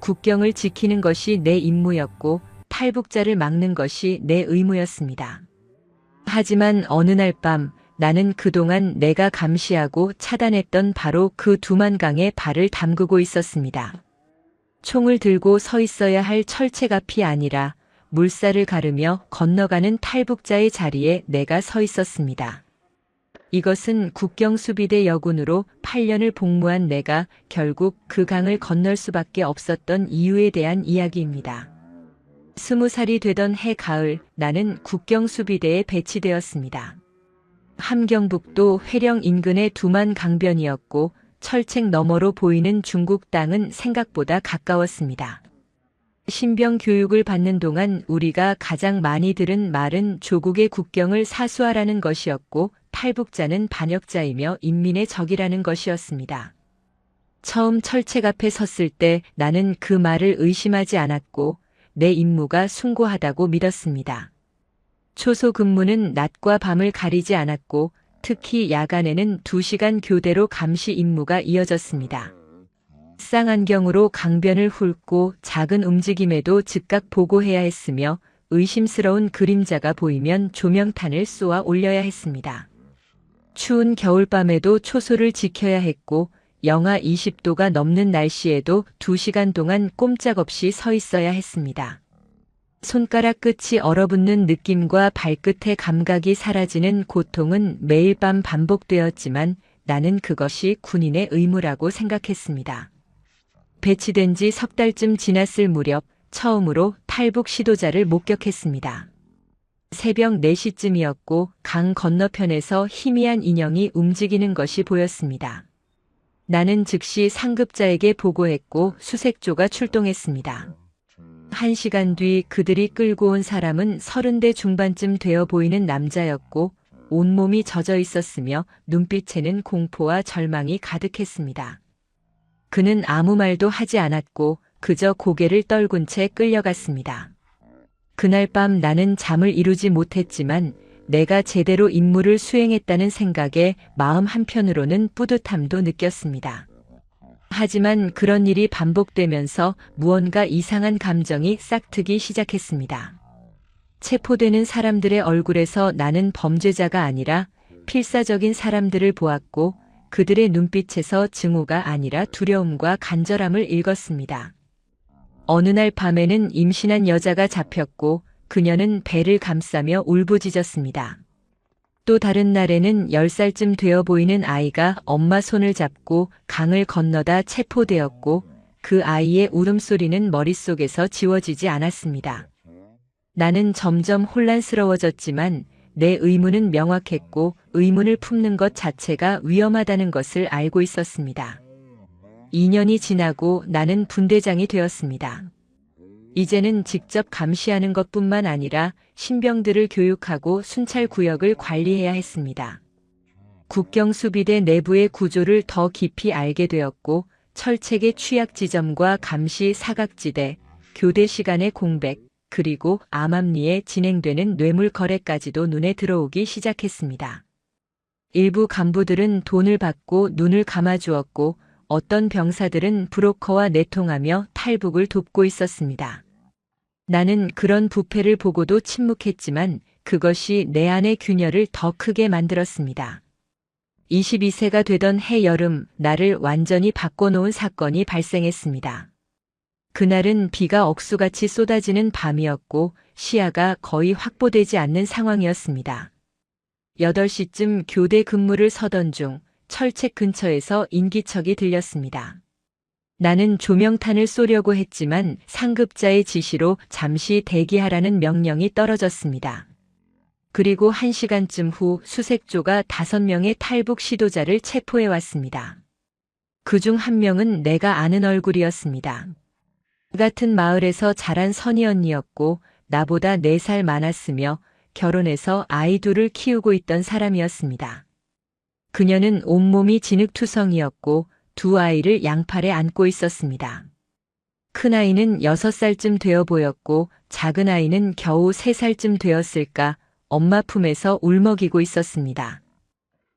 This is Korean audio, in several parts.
국경을 지키는 것이 내 임무였고 탈북자를 막는 것이 내 의무였습니다. 하지만 어느 날 밤 나는 그동안 내가 감시하고 차단했던 바로 그 두만강에 발을 담그고 있었습니다. 총을 들고 서 있어야 할 철책 앞이 아니라 물살을 가르며 건너가는 탈북자의 자리에 내가 서 있었습니다. 이것은 국경수비대 여군으로 8년을 복무한 내가 결국 그 강을 건널 수밖에 없었던 이유에 대한 이야기입니다. 20살이 되던 해 가을 나는 국경수비대에 배치되었습니다. 함경북도 회령 인근의 두만 강변이었고 철책 너머로 보이는 중국 땅은 생각보다 가까웠습니다. 신병 교육을 받는 동안 우리가 가장 많이 들은 말은 조국의 국경을 사수하라는 것이었고 탈북자는 반역자이며 인민의 적이라는 것이었습니다. 처음 철책 앞에 섰을 때 나는 그 말을 의심하지 않았고 내 임무가 숭고하다고 믿었습니다. 초소 근무는 낮과 밤을 가리지 않았고 특히 야간에는 2시간 교대로 감시 임무가 이어졌습니다. 쌍안경으로 강변을 훑고 작은 움직임에도 즉각 보고해야 했으며 의심스러운 그림자가 보이면 조명탄을 쏘아 올려야 했습니다. 추운 겨울밤에도 초소를 지켜야 했고 영하 20도가 넘는 날씨에도 2시간 동안 꼼짝없이 서 있어야 했습니다. 손가락 끝이 얼어붙는 느낌과 발끝의 감각이 사라지는 고통은 매일 밤 반복되었지만 나는 그것이 군인의 의무라고 생각했습니다. 배치된 지 3달쯤 지났을 무렵 처음으로 탈북 시도자를 목격했습니다. 새벽 4시쯤이었고 강 건너편에서 희미한 인형이 움직이는 것이 보였습니다. 나는 즉시 상급자에게 보고했고 수색조가 출동했습니다. 1시간 뒤 그들이 끌고 온 사람은 30대 중반쯤 되어 보이는 남자였고 온몸이 젖어 있었으며 눈빛에는 공포와 절망이 가득했습니다. 그는 아무 말도 하지 않았고 그저 고개를 떨군 채 끌려갔습니다. 그날 밤 나는 잠을 이루지 못했지만 내가 제대로 임무를 수행했다는 생각에 마음 한편으로는 뿌듯함도 느꼈습니다. 하지만 그런 일이 반복되면서 무언가 이상한 감정이 싹트기 시작했습니다. 체포되는 사람들의 얼굴에서 나는 범죄자가 아니라 필사적인 사람들을 보았고 그들의 눈빛에서 증오가 아니라 두려움과 간절함을 읽었습니다. 어느 날 밤에는 임신한 여자가 잡혔고 그녀는 배를 감싸며 울부짖었습니다. 또 다른 날에는 10살쯤 되어 보이는 아이가 엄마 손을 잡고 강을 건너다 체포되었고 그 아이의 울음소리는 머릿속에서 지워지지 않았습니다. 나는 점점 혼란스러워졌지만 내 의무는 명확했고 의문을 품는 것 자체가 위험하다는 것을 알고 있었습니다. 2년이 지나고 나는 분대장이 되었습니다. 이제는 직접 감시하는 것뿐만 아니라 신병들을 교육하고 순찰 구역을 관리해야 했습니다. 국경수비대 내부의 구조를 더 깊이 알게 되었고 철책의 취약 지점과 감시 사각지대, 교대 시간의 공백, 그리고 암암리에 진행되는 뇌물 거래까지도 눈에 들어오기 시작했습니다. 일부 간부들은 돈을 받고 눈을 감아주었고 어떤 병사들은 브로커와 내통하며 탈북을 돕고 있었습니다. 나는 그런 부패를 보고도 침묵했지만 그것이 내 안의 균열을 더 크게 만들었습니다. 22세가 되던 해 여름 나를 완전히 바꿔놓은 사건이 발생했습니다. 그날은 비가 억수같이 쏟아지는 밤이었고 시야가 거의 확보되지 않는 상황이었습니다. 8시쯤 교대 근무를 서던 중 철책 근처에서 인기척이 들렸습니다. 나는 조명탄을 쏘려고 했지만 상급자의 지시로 잠시 대기하라는 명령이 떨어졌습니다. 그리고 1시간쯤 후 수색조가 5명의 탈북 시도자를 체포해 왔습니다. 그중 한 명은 내가 아는 얼굴이었습니다. 같은 마을에서 자란 선희 언니였고 나보다 4살 많았으며 결혼해서 아이 둘을 키우고 있던 사람이었습니다. 그녀는 온몸이 진흙투성이었고 2 아이를 양팔에 안고 있었습니다. 큰 아이는 6살쯤 되어 보였고 작은 아이는 겨우 3살쯤 되었을까 엄마 품에서 울먹이고 있었습니다.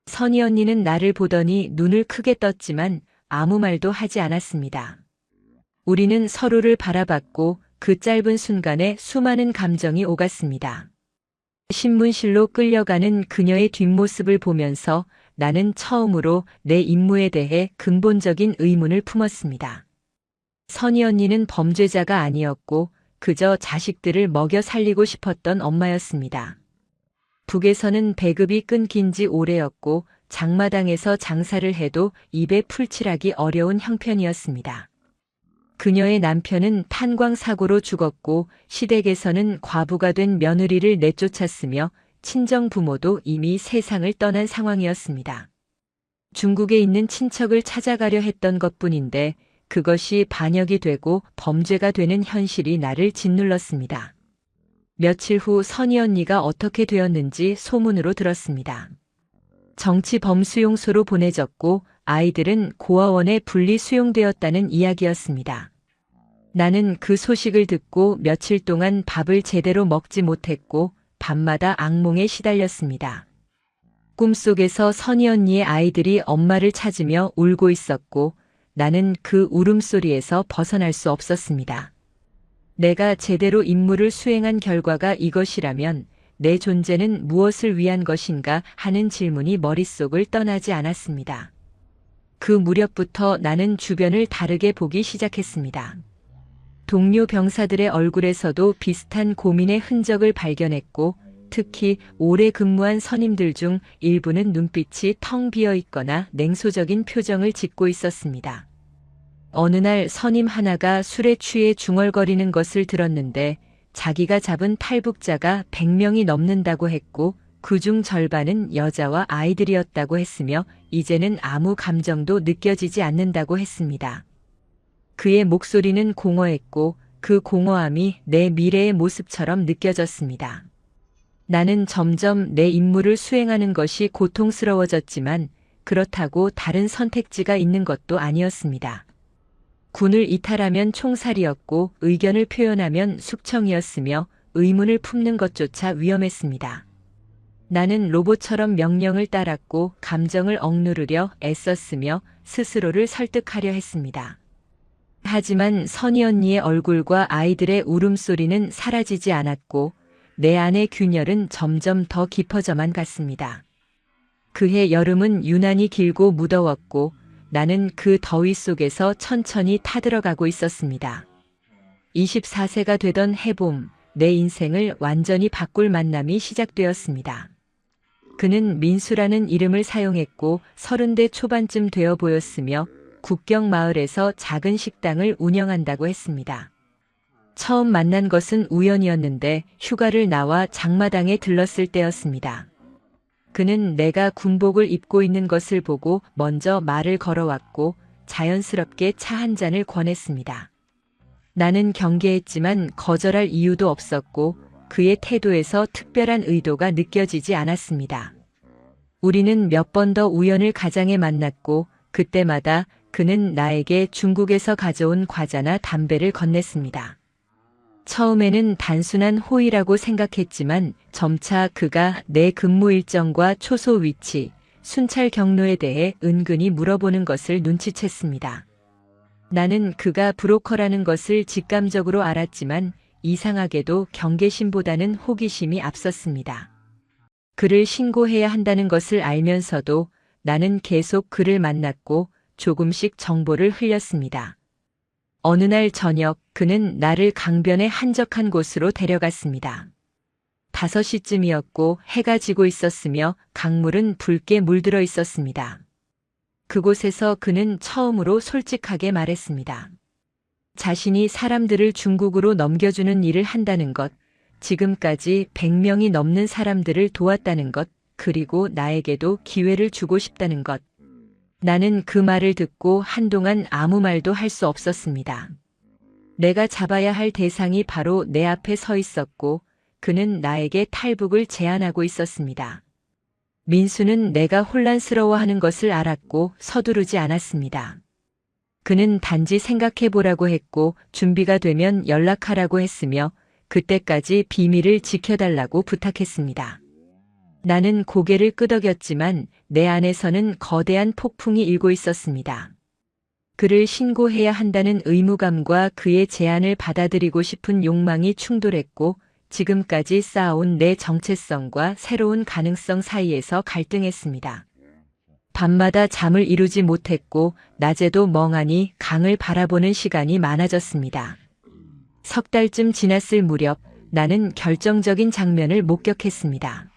선희 언니는 나를 보더니 눈을 크게 떴지만 아무 말도 하지 않았습니다. 우리는 서로를 바라봤고 그 짧은 순간에 수많은 감정이 오갔습니다. 신문실로 끌려가는 그녀의 뒷모습을 보면서 나는 처음으로 내 임무에 대해 근본적인 의문을 품었습니다. 선희 언니는 범죄자가 아니었고 그저 자식들을 먹여 살리고 싶었던 엄마였습니다. 북에서는 배급이 끊긴 지 오래였고 장마당에서 장사를 해도 입에 풀칠하기 어려운 형편이었습니다. 그녀의 남편은 탄광사고로 죽었고 시댁에서는 과부가 된 며느리를 내쫓았으며 친정 부모도 이미 세상을 떠난 상황이었습니다. 중국에 있는 친척을 찾아가려 했던 것뿐인데 그것이 반역이 되고 범죄가 되는 현실이 나를 짓눌렀습니다. 며칠 후 선희 언니가 어떻게 되었는지 소문으로 들었습니다. 정치범 수용소로 보내졌고 아이들은 고아원에 분리 수용되었다는 이야기였습니다. 나는 그 소식을 듣고 며칠 동안 밥을 제대로 먹지 못했고 밤마다 악몽에 시달렸습니다. 꿈속에서 선희 언니의 아이들이 엄마를 찾으며 울고 있었고 나는 그 울음소리에서 벗어날 수 없었습니다. 내가 제대로 임무를 수행한 결과가 이것이라면 내 존재는 무엇을 위한 것인가 하는 질문이 머릿속을 떠나지 않았습니다. 그 무렵부터 나는 주변을 다르게 보기 시작했습니다. 동료 병사들의 얼굴에서도 비슷한 고민의 흔적을 발견했고 특히 오래 근무한 선임들 중 일부는 눈빛이 텅 비어 있거나 냉소적인 표정을 짓고 있었습니다. 어느 날 선임 하나가 술에 취해 중얼거리는 것을 들었는데 자기가 잡은 탈북자가 100명이 넘는다고 했고 그중 절반은 여자와 아이들이었다고 했으며 이제는 아무 감정도 느껴지지 않는다고 했습니다. 그의 목소리는 공허했고 그 공허함이 내 미래의 모습처럼 느껴졌습니다. 나는 점점 내 임무를 수행하는 것이 고통스러워졌지만 그렇다고 다른 선택지가 있는 것도 아니었습니다. 군을 이탈하면 총살이었고 의견을 표현하면 숙청이었으며 의문을 품는 것조차 위험했습니다. 나는 로봇처럼 명령을 따랐고 감정을 억누르려 애썼으며 스스로를 설득하려 했습니다. 하지만 선희 언니의 얼굴과 아이들의 울음소리는 사라지지 않았고 내 안의 균열은 점점 더 깊어져만 갔습니다. 그해 여름은 유난히 길고 무더웠고 나는 그 더위 속에서 천천히 타들어가고 있었습니다. 24세가 되던 해봄, 내 인생을 완전히 바꿀 만남이 시작되었습니다. 그는 민수라는 이름을 사용했고 30대 초반쯤 되어 보였으며 국경 마을에서 작은 식당을 운영한다고 했습니다. 처음 만난 것은 우연이었는데 휴가를 나와 장마당에 들렀을 때였습니다. 그는 내가 군복을 입고 있는 것을 보고 먼저 말을 걸어왔고 자연스럽게 차 한 잔을 권했습니다. 나는 경계했지만 거절할 이유도 없었고 그의 태도에서 특별한 의도가 느껴지지 않았습니다. 우리는 몇 번 더 우연을 가장에 만났고 그때마다 그는 나에게 중국에서 가져온 과자나 담배를 건넸습니다. 처음에는 단순한 호의라고 생각했지만 점차 그가 내 근무 일정과 초소 위치, 순찰 경로에 대해 은근히 물어보는 것을 눈치챘습니다. 나는 그가 브로커라는 것을 직감적으로 알았지만 이상하게도 경계심보다는 호기심이 앞섰습니다. 그를 신고해야 한다는 것을 알면서도 나는 계속 그를 만났고 조금씩 정보를 흘렸습니다. 어느 날 저녁 그는 나를 강변의 한적한 곳으로 데려갔습니다. 5시쯤이었고 해가 지고 있었으며 강물은 붉게 물들어 있었습니다. 그곳에서 그는 처음으로 솔직하게 말했습니다. 자신이 사람들을 중국으로 넘겨주는 일을 한다는 것, 지금까지 100명이 넘는 사람들을 도왔다는 것, 그리고 나에게도 기회를 주고 싶다는 것. 나는 그 말을 듣고 한동안 아무 말도 할 수 없었습니다. 내가 잡아야 할 대상이 바로 내 앞에 서 있었고 그는 나에게 탈북을 제안하고 있었습니다. 민수는 내가 혼란스러워하는 것을 알았고 서두르지 않았습니다. 그는 단지 생각해보라고 했고 준비가 되면 연락하라고 했으며 그때까지 비밀을 지켜달라고 부탁했습니다. 나는 고개를 끄덕였지만 내 안에서는 거대한 폭풍이 일고 있었습니다. 그를 신고해야 한다는 의무감과 그의 제안을 받아들이고 싶은 욕망이 충돌했고 지금까지 쌓아온 내 정체성과 새로운 가능성 사이에서 갈등했습니다. 밤마다 잠을 이루지 못했고 낮에도 멍하니 강을 바라보는 시간이 많아졌습니다. 석 달쯤 지났을 무렵 나는 결정적인 장면을 목격했습니다.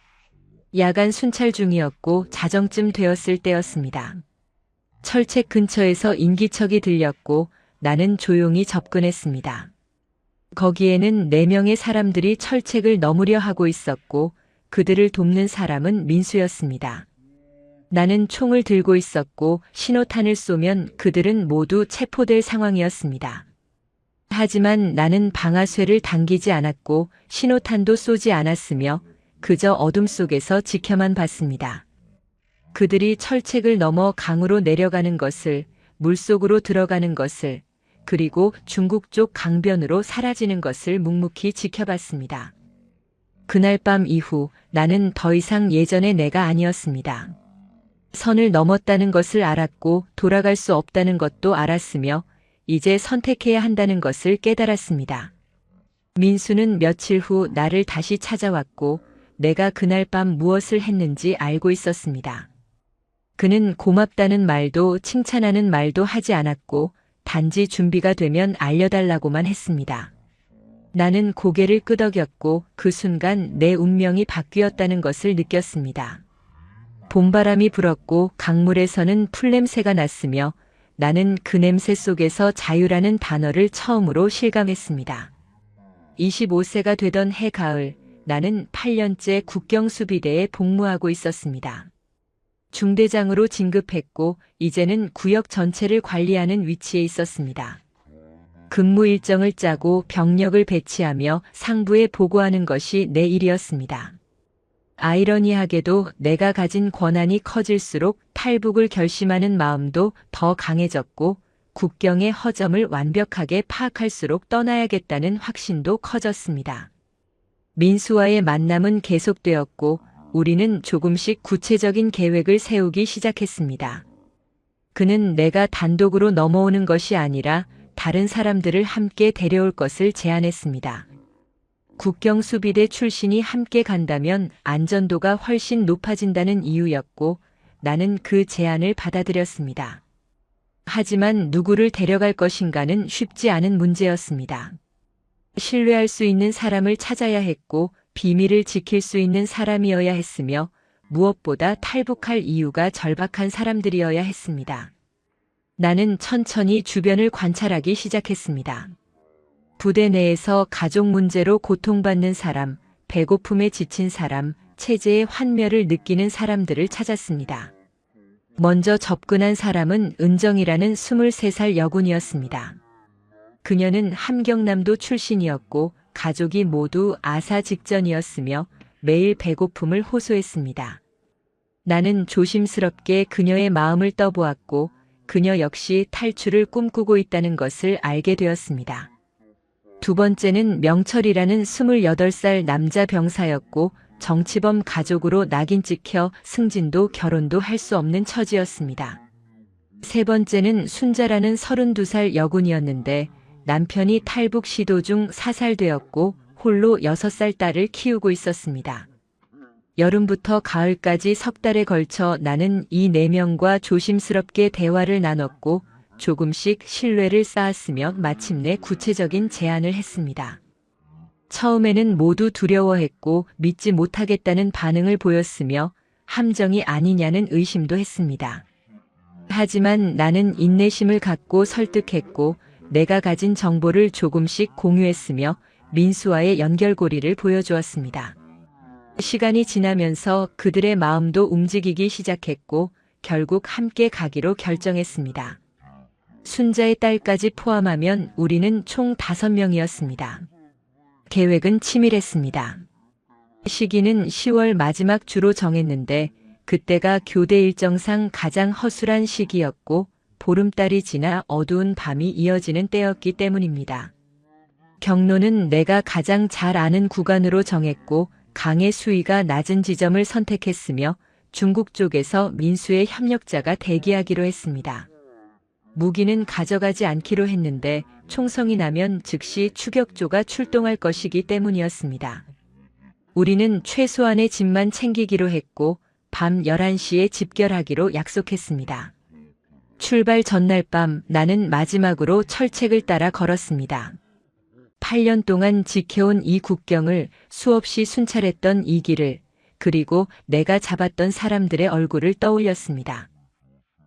야간 순찰 중이었고 자정쯤 되었을 때였습니다. 철책 근처에서 인기척이 들렸고 나는 조용히 접근했습니다. 거기에는 4명의 사람들이 철책을 넘으려 하고 있었고 그들을 돕는 사람은 민수였습니다. 나는 총을 들고 있었고 신호탄을 쏘면 그들은 모두 체포될 상황이었습니다. 하지만 나는 방아쇠를 당기지 않았고 신호탄도 쏘지 않았으며 그저 어둠 속에서 지켜만 봤습니다. 그들이 철책을 넘어 강으로 내려가는 것을, 물속으로 들어가는 것을, 그리고 중국 쪽 강변으로 사라지는 것을 묵묵히 지켜봤습니다. 그날 밤 이후 나는 더 이상 예전의 내가 아니었습니다. 선을 넘었다는 것을 알았고 돌아갈 수 없다는 것도 알았으며 이제 선택해야 한다는 것을 깨달았습니다. 민수는 며칠 후 나를 다시 찾아왔고 내가 그날 밤 무엇을 했는지 알고 있었습니다. 그는 고맙다는 말도 칭찬하는 말도 하지 않았고 단지 준비가 되면 알려달라고만 했습니다. 나는 고개를 끄덕였고 그 순간 내 운명이 바뀌었다는 것을 느꼈습니다. 봄바람이 불었고 강물에서는 풀냄새가 났으며 나는 그 냄새 속에서 자유라는 단어를 처음으로 실감했습니다. 25세가 되던 해 가을, 나는 8년째 국경수비대에 복무하고 있었습니다. 중대장으로 진급했고 이제는 구역 전체를 관리하는 위치에 있었습니다. 근무 일정을 짜고 병력을 배치하며 상부에 보고하는 것이 내 일이었습니다. 아이러니하게도 내가 가진 권한이 커질수록 탈북을 결심하는 마음도 더 강해졌고 국경의 허점을 완벽하게 파악할수록 떠나야겠다는 확신도 커졌습니다. 민수와의 만남은 계속되었고 우리는 조금씩 구체적인 계획을 세우기 시작했습니다. 그는 내가 단독으로 넘어오는 것이 아니라 다른 사람들을 함께 데려올 것을 제안했습니다. 국경수비대 출신이 함께 간다면 안전도가 훨씬 높아진다는 이유였고 나는 그 제안을 받아들였습니다. 하지만 누구를 데려갈 것인가는 쉽지 않은 문제였습니다. 신뢰할 수 있는 사람을 찾아야 했고 비밀을 지킬 수 있는 사람이어야 했으며 무엇보다 탈북할 이유가 절박한 사람들이어야 했습니다. 나는 천천히 주변을 관찰하기 시작했습니다. 부대 내에서 가족 문제로 고통받는 사람, 배고픔에 지친 사람, 체제의 환멸을 느끼는 사람들을 찾았습니다. 먼저 접근한 사람은 은정이라는 23살 여군이었습니다. 그녀는 함경남도 출신이었고 가족이 모두 아사 직전이었으며 매일 배고픔을 호소했습니다. 나는 조심스럽게 그녀의 마음을 떠보았고 그녀 역시 탈출을 꿈꾸고 있다는 것을 알게 되었습니다. 두 번째는 명철이라는 28살 남자 병사였고 정치범 가족으로 낙인 찍혀 승진도 결혼도 할 수 없는 처지였습니다. 세 번째는 순자라는 32살 여군이었는데 남편이 탈북 시도 중 사살되었고 홀로 6살 딸을 키우고 있었습니다. 여름부터 가을까지 석 달에 걸쳐 나는 이 4명과 조심스럽게 대화를 나눴고 조금씩 신뢰를 쌓았으며 마침내 구체적인 제안을 했습니다. 처음에는 모두 두려워했고 믿지 못하겠다는 반응을 보였으며 함정이 아니냐는 의심도 했습니다. 하지만 나는 인내심을 갖고 설득했고 내가 가진 정보를 조금씩 공유했으며 민수와의 연결고리를 보여주었습니다. 시간이 지나면서 그들의 마음도 움직이기 시작했고 결국 함께 가기로 결정했습니다. 순자의 딸까지 포함하면 우리는 총 5명이었습니다. 계획은 치밀했습니다. 시기는 10월 마지막 주로 정했는데 그때가 교대 일정상 가장 허술한 시기였고 보름달이 지나 어두운 밤이 이어지는 때였기 때문입니다. 경로는 내가 가장 잘 아는 구간으로 정했고 강의 수위가 낮은 지점을 선택했으며 중국 쪽에서 민수의 협력자가 대기하기로 했습니다. 무기는 가져가지 않기로 했는데 총성이 나면 즉시 추격조가 출동할 것이기 때문이었습니다. 우리는 최소한의 짐만 챙기기로 했고 밤 11시에 집결하기로 약속했습니다. 출발 전날 밤 나는 마지막으로 철책을 따라 걸었습니다. 8년 동안 지켜온 이 국경을 수없이 순찰했던 이 길을, 그리고 내가 잡았던 사람들의 얼굴을 떠올렸습니다.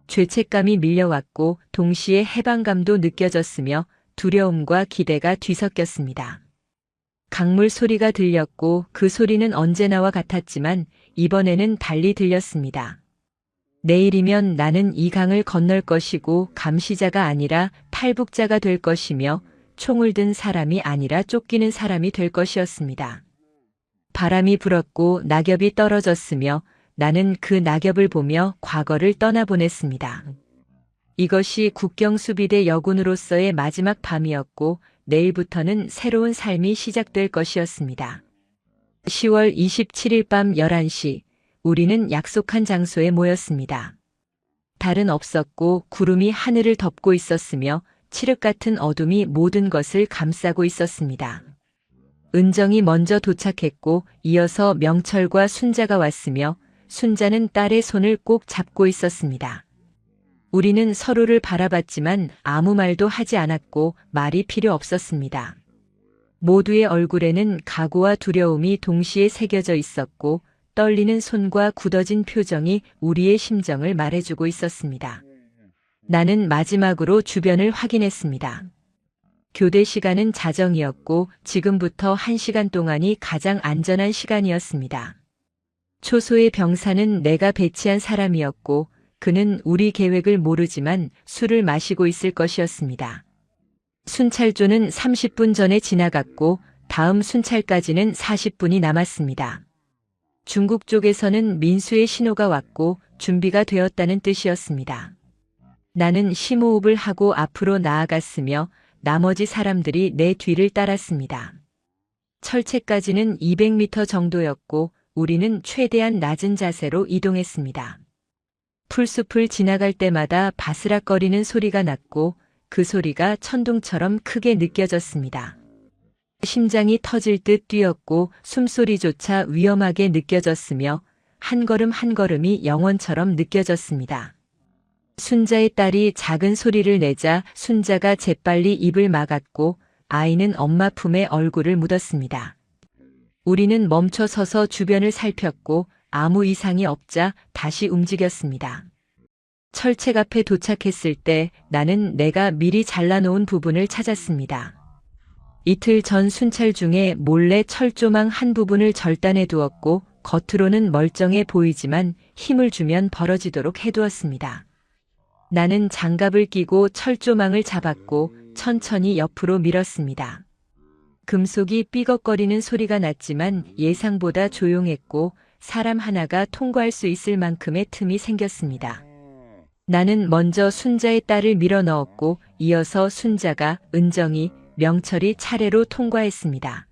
죄책감이 밀려왔고 동시에 해방감도 느껴졌으며 두려움과 기대가 뒤섞였습니다. 강물 소리가 들렸고 그 소리는 언제나와 같았지만 이번에는 달리 들렸습니다. 내일이면 나는 이 강을 건널 것이고 감시자가 아니라 탈북자가 될 것이며 총을 든 사람이 아니라 쫓기는 사람이 될 것이었습니다. 바람이 불었고 낙엽이 떨어졌으며 나는 그 낙엽을 보며 과거를 떠나보냈습니다. 이것이 국경수비대 여군으로서의 마지막 밤이었고 내일부터는 새로운 삶이 시작될 것이었습니다. 10월 27일 밤 11시 우리는 약속한 장소에 모였습니다. 달은 없었고 구름이 하늘을 덮고 있었으며 칠흑 같은 어둠이 모든 것을 감싸고 있었습니다. 은정이 먼저 도착했고 이어서 명철과 순자가 왔으며 순자는 딸의 손을 꼭 잡고 있었습니다. 우리는 서로를 바라봤지만 아무 말도 하지 않았고 말이 필요 없었습니다. 모두의 얼굴에는 각오와 두려움이 동시에 새겨져 있었고 떨리는 손과 굳어진 표정이 우리의 심정을 말해주고 있었습니다. 나는 마지막으로 주변을 확인했습니다. 교대 시간은 자정이었고 지금부터 1시간 동안이 가장 안전한 시간이었습니다. 초소의 병사는 내가 배치한 사람이었고 그는 우리 계획을 모르지만 술을 마시고 있을 것이었습니다. 순찰조는 30분 전에 지나갔고 다음 순찰까지는 40분이 남았습니다. 중국 쪽에서는 민수의 신호가 왔고 준비가 되었다는 뜻이었습니다. 나는 심호흡을 하고 앞으로 나아갔으며 나머지 사람들이 내 뒤를 따랐습니다. 철책까지는 200m 정도였고 우리는 최대한 낮은 자세로 이동했습니다. 풀숲을 지나갈 때마다 바스락거리는 소리가 났고 그 소리가 천둥처럼 크게 느껴졌습니다. 심장이 터질 듯 뛰었고 숨소리조차 위험하게 느껴졌으며 한 걸음 한 걸음이 영원처럼 느껴졌습니다. 순자의 딸이 작은 소리를 내자 순자가 재빨리 입을 막았고 아이는 엄마 품에 얼굴을 묻었습니다. 우리는 멈춰 서서 주변을 살폈고 아무 이상이 없자 다시 움직였습니다. 철책 앞에 도착했을 때 나는 내가 미리 잘라놓은 부분을 찾았습니다. 이틀 전 순찰 중에 몰래 철조망 한 부분을 절단해 두었고 겉으로는 멀쩡해 보이지만 힘을 주면 벌어지도록 해두었습니다. 나는 장갑을 끼고 철조망을 잡았고 천천히 옆으로 밀었습니다. 금속이 삐걱거리는 소리가 났지만 예상보다 조용했고 사람 하나가 통과할 수 있을 만큼의 틈이 생겼습니다. 나는 먼저 순자의 딸을 밀어넣었고 이어서 순자가, 은정이, 명철이 차례로 통과했습니다.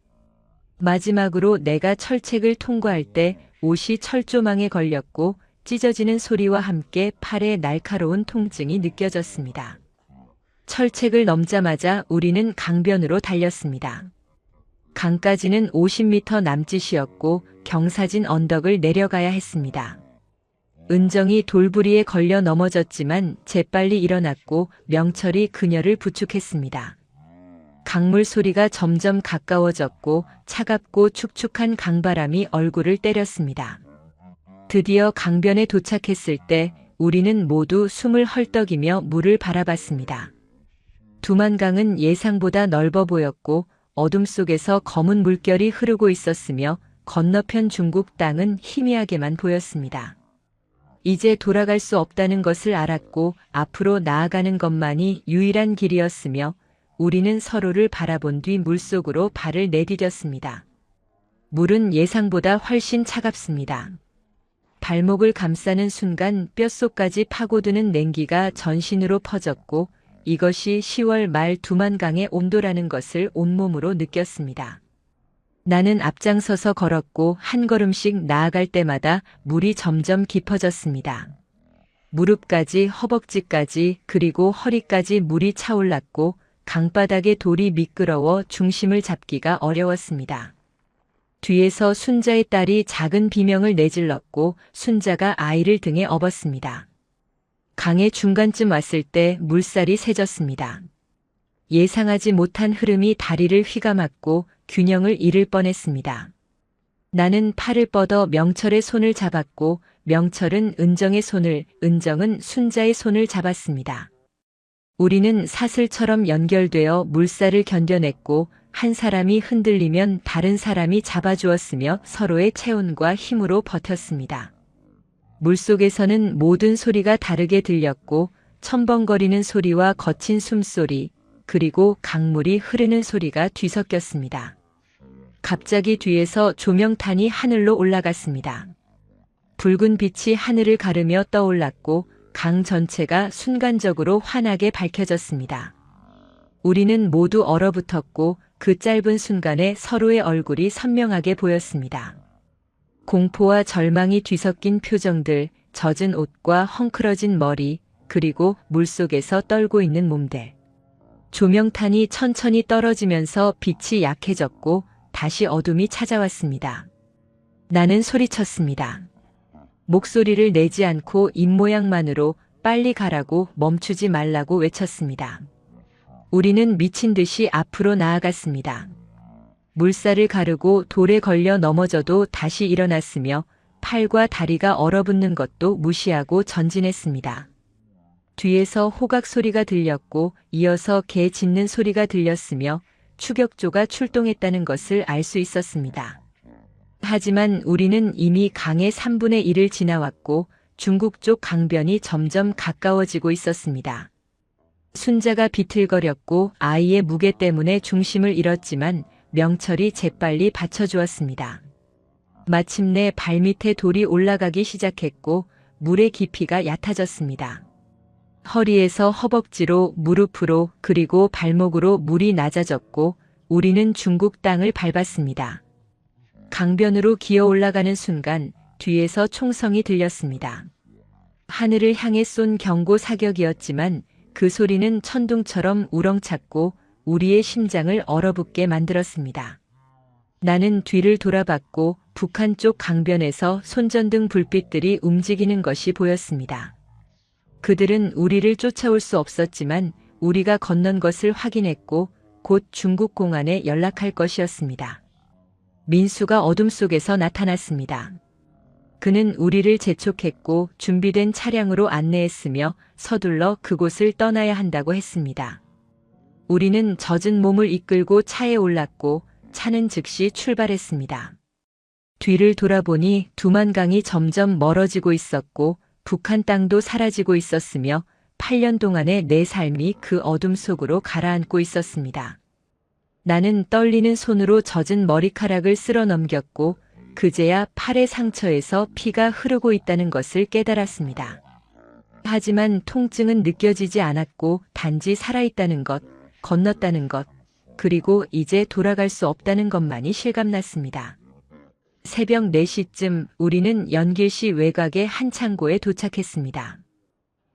마지막으로 내가 철책을 통과할 때 옷이 철조망에 걸렸고 찢어지는 소리와 함께 팔에 날카로운 통증이 느껴졌습니다. 철책을 넘자마자 우리는 강변으로 달렸습니다. 강까지는 50m 남짓이었고 경사진 언덕을 내려가야 했습니다. 은정이 돌부리에 걸려 넘어졌지만 재빨리 일어났고 명철이 그녀를 부축했습니다. 강물 소리가 점점 가까워졌고 차갑고 축축한 강바람이 얼굴을 때렸습니다. 드디어 강변에 도착했을 때 우리는 모두 숨을 헐떡이며 물을 바라봤습니다. 두만강은 예상보다 넓어 보였고 어둠 속에서 검은 물결이 흐르고 있었으며 건너편 중국 땅은 희미하게만 보였습니다. 이제 돌아갈 수 없다는 것을 알았고 앞으로 나아가는 것만이 유일한 길이었으며 우리는 서로를 바라본 뒤 물속으로 발을 내디뎠습니다. 물은 예상보다 훨씬 차갑습니다. 발목을 감싸는 순간 뼛속까지 파고드는 냉기가 전신으로 퍼졌고 이것이 10월 말 두만강의 온도라는 것을 온몸으로 느꼈습니다. 나는 앞장서서 걸었고 한 걸음씩 나아갈 때마다 물이 점점 깊어졌습니다. 무릎까지 허벅지까지 그리고 허리까지 물이 차올랐고 강바닥에 돌이 미끄러워 중심을 잡기가 어려웠습니다. 뒤에서 순자의 딸이 작은 비명을 내질렀고 순자가 아이를 등에 업었습니다. 강의 중간쯤 왔을 때 물살이 세졌습니다. 예상하지 못한 흐름이 다리를 휘감았고 균형을 잃을 뻔했습니다. 나는 팔을 뻗어 명철의 손을 잡았고 명철은 은정의 손을, 은정은 순자의 손을 잡았습니다. 우리는 사슬처럼 연결되어 물살을 견뎌냈고 한 사람이 흔들리면 다른 사람이 잡아주었으며 서로의 체온과 힘으로 버텼습니다. 물속에서는 모든 소리가 다르게 들렸고 첨벙거리는 소리와 거친 숨소리, 그리고 강물이 흐르는 소리가 뒤섞였습니다. 갑자기 뒤에서 조명탄이 하늘로 올라갔습니다. 붉은 빛이 하늘을 가르며 떠올랐고 강 전체가 순간적으로 환하게 밝혀졌습니다. 우리는 모두 얼어붙었고 그 짧은 순간에 서로의 얼굴이 선명하게 보였습니다. 공포와 절망이 뒤섞인 표정들, 젖은 옷과 헝클어진 머리, 그리고 물속에서 떨고 있는 몸들. 조명탄이 천천히 떨어지면서 빛이 약해졌고 다시 어둠이 찾아왔습니다. 나는 소리쳤습니다. 목소리를 내지 않고 입모양만으로 빨리 가라고 멈추지 말라고 외쳤습니다. 우리는 미친 듯이 앞으로 나아갔습니다. 물살을 가르고 돌에 걸려 넘어져도 다시 일어났으며 팔과 다리가 얼어붙는 것도 무시하고 전진했습니다. 뒤에서 호각 소리가 들렸고 이어서 개 짖는 소리가 들렸으며 추격조가 출동했다는 것을 알 수 있었습니다. 하지만 우리는 이미 강의 3분의 1을 지나왔고 중국 쪽 강변이 점점 가까워지고 있었습니다. 순자가 비틀거렸고 아이의 무게 때문에 중심을 잃었지만 명철이 재빨리 받쳐주었습니다. 마침내 발밑에 돌이 올라가기 시작했고 물의 깊이가 얕아졌습니다. 허리에서 허벅지로 무릎으로 그리고 발목으로 물이 낮아졌고 우리는 중국 땅을 밟았습니다. 강변으로 기어 올라가는 순간 뒤에서 총성이 들렸습니다. 하늘을 향해 쏜 경고 사격이었지만 그 소리는 천둥처럼 우렁찼고 우리의 심장을 얼어붙게 만들었습니다. 나는 뒤를 돌아봤고 북한 쪽 강변에서 손전등 불빛들이 움직이는 것이 보였습니다. 그들은 우리를 쫓아올 수 없었지만 우리가 건넌 것을 확인했고 곧 중국 공안에 연락할 것이었습니다. 민수가 어둠 속에서 나타났습니다. 그는 우리를 재촉했고 준비된 차량으로 안내했으며 서둘러 그곳을 떠나야 한다고 했습니다. 우리는 젖은 몸을 이끌고 차에 올랐고 차는 즉시 출발했습니다. 뒤를 돌아보니 두만강이 점점 멀어지고 있었고 북한 땅도 사라지고 있었으며 8년 동안의 내 삶이 그 어둠 속으로 가라앉고 있었습니다. 나는 떨리는 손으로 젖은 머리카락을 쓸어 넘겼고 그제야 팔의 상처에서 피가 흐르고 있다는 것을 깨달았습니다. 하지만 통증은 느껴지지 않았고 단지 살아있다는 것, 건넜다는 것, 그리고 이제 돌아갈 수 없다는 것만이 실감났습니다. 새벽 4시쯤 우리는 연길시 외곽의 한 창고에 도착했습니다.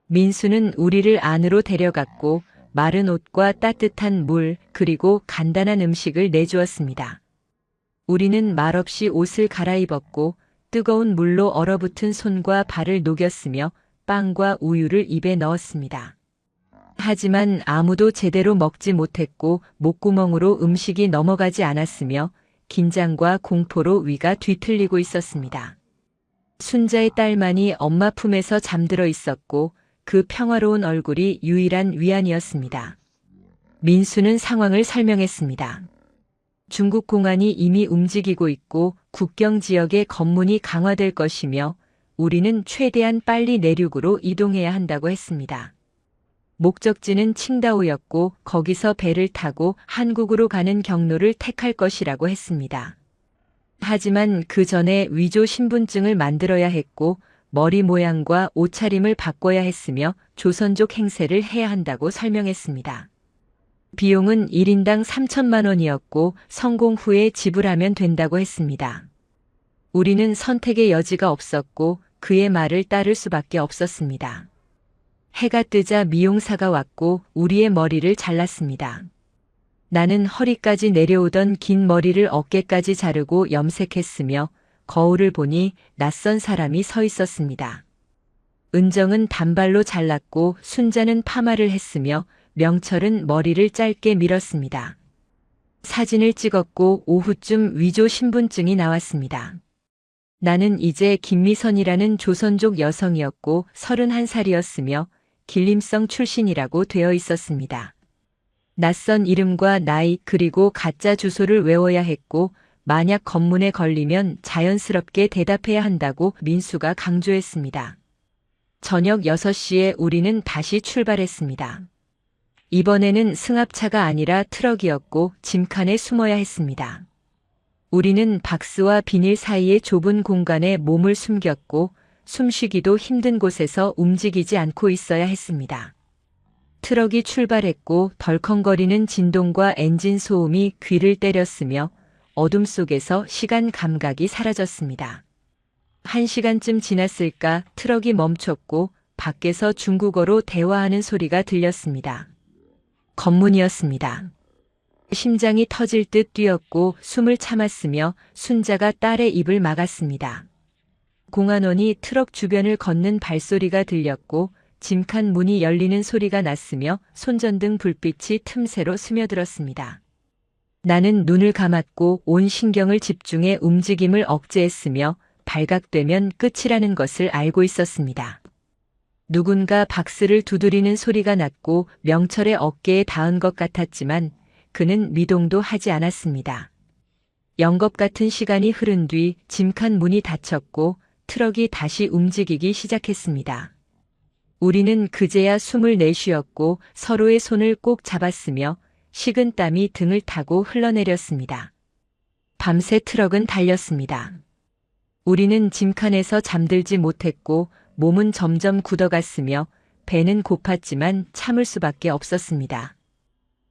민수는 우리를 안으로 데려갔고 마른 옷과 따뜻한 물 그리고 간단한 음식을 내주었습니다. 우리는 말없이 옷을 갈아입었고 뜨거운 물로 얼어붙은 손과 발을 녹였으며 빵과 우유를 입에 넣었습니다. 하지만 아무도 제대로 먹지 못했고 목구멍으로 음식이 넘어가지 않았으며 긴장과 공포로 위가 뒤틀리고 있었습니다. 순자의 딸만이 엄마 품에서 잠들어 있었고 그 평화로운 얼굴이 유일한 위안이었습니다. 민수는 상황을 설명했습니다. 중국 공안이 이미 움직이고 있고 국경 지역의 검문이 강화될 것이며 우리는 최대한 빨리 내륙으로 이동해야 한다고 했습니다. 목적지는 칭다오였고 거기서 배를 타고 한국으로 가는 경로를 택할 것이라고 했습니다. 하지만 그 전에 위조 신분증을 만들어야 했고 머리 모양과 옷차림을 바꿔야 했으며 조선족 행세를 해야 한다고 설명했습니다. 비용은 1인당 3천만 원이었고 성공 후에 지불하면 된다고 했습니다. 우리는 선택의 여지가 없었고 그의 말을 따를 수밖에 없었습니다. 해가 뜨자 미용사가 왔고 우리의 머리를 잘랐습니다. 나는 허리까지 내려오던 긴 머리를 어깨까지 자르고 염색했으며 거울을 보니 낯선 사람이 서 있었습니다. 은정은 단발로 잘랐고 순자는 파마를 했으며 명철은 머리를 짧게 밀었습니다. 사진을 찍었고 오후쯤 위조 신분증이 나왔습니다. 나는 이제 김미선이라는 조선족 여성이었고 31살이었으며 길림성 출신이라고 되어 있었습니다. 낯선 이름과 나이 그리고 가짜 주소를 외워야 했고 만약 검문에 걸리면 자연스럽게 대답해야 한다고 민수가 강조했습니다. 저녁 6시에 우리는 다시 출발했습니다. 이번에는 승합차가 아니라 트럭이었고 짐칸에 숨어야 했습니다. 우리는 박스와 비닐 사이의 좁은 공간에 몸을 숨겼고 숨쉬기도 힘든 곳에서 움직이지 않고 있어야 했습니다. 트럭이 출발했고 덜컹거리는 진동과 엔진 소음이 귀를 때렸으며 어둠 속에서 시간 감각이 사라졌습니다. 1시간쯤 지났을까 트럭이 멈췄고 밖에서 중국어로 대화하는 소리가 들렸습니다. 검문이었습니다. 심장이 터질 듯 뛰었고 숨을 참았으며 순자가 딸의 입을 막았습니다. 공안원이 트럭 주변을 걷는 발소리가 들렸고 짐칸 문이 열리는 소리가 났으며 손전등 불빛이 틈새로 스며들었습니다. 나는 눈을 감았고 온 신경을 집중해 움직임을 억제했으며 발각되면 끝이라는 것을 알고 있었습니다. 누군가 박스를 두드리는 소리가 났고 명철의 어깨에 닿은 것 같았지만 그는 미동도 하지 않았습니다. 영겁 같은 시간이 흐른 뒤 짐칸 문이 닫혔고 트럭이 다시 움직이기 시작했습니다. 우리는 그제야 숨을 내쉬었고 서로의 손을 꼭 잡았으며 식은 땀이 등을 타고 흘러내렸습니다. 밤새 트럭은 달렸습니다. 우리는 짐칸에서 잠들지 못했고 몸은 점점 굳어갔으며 배는 고팠지만 참을 수밖에 없었습니다.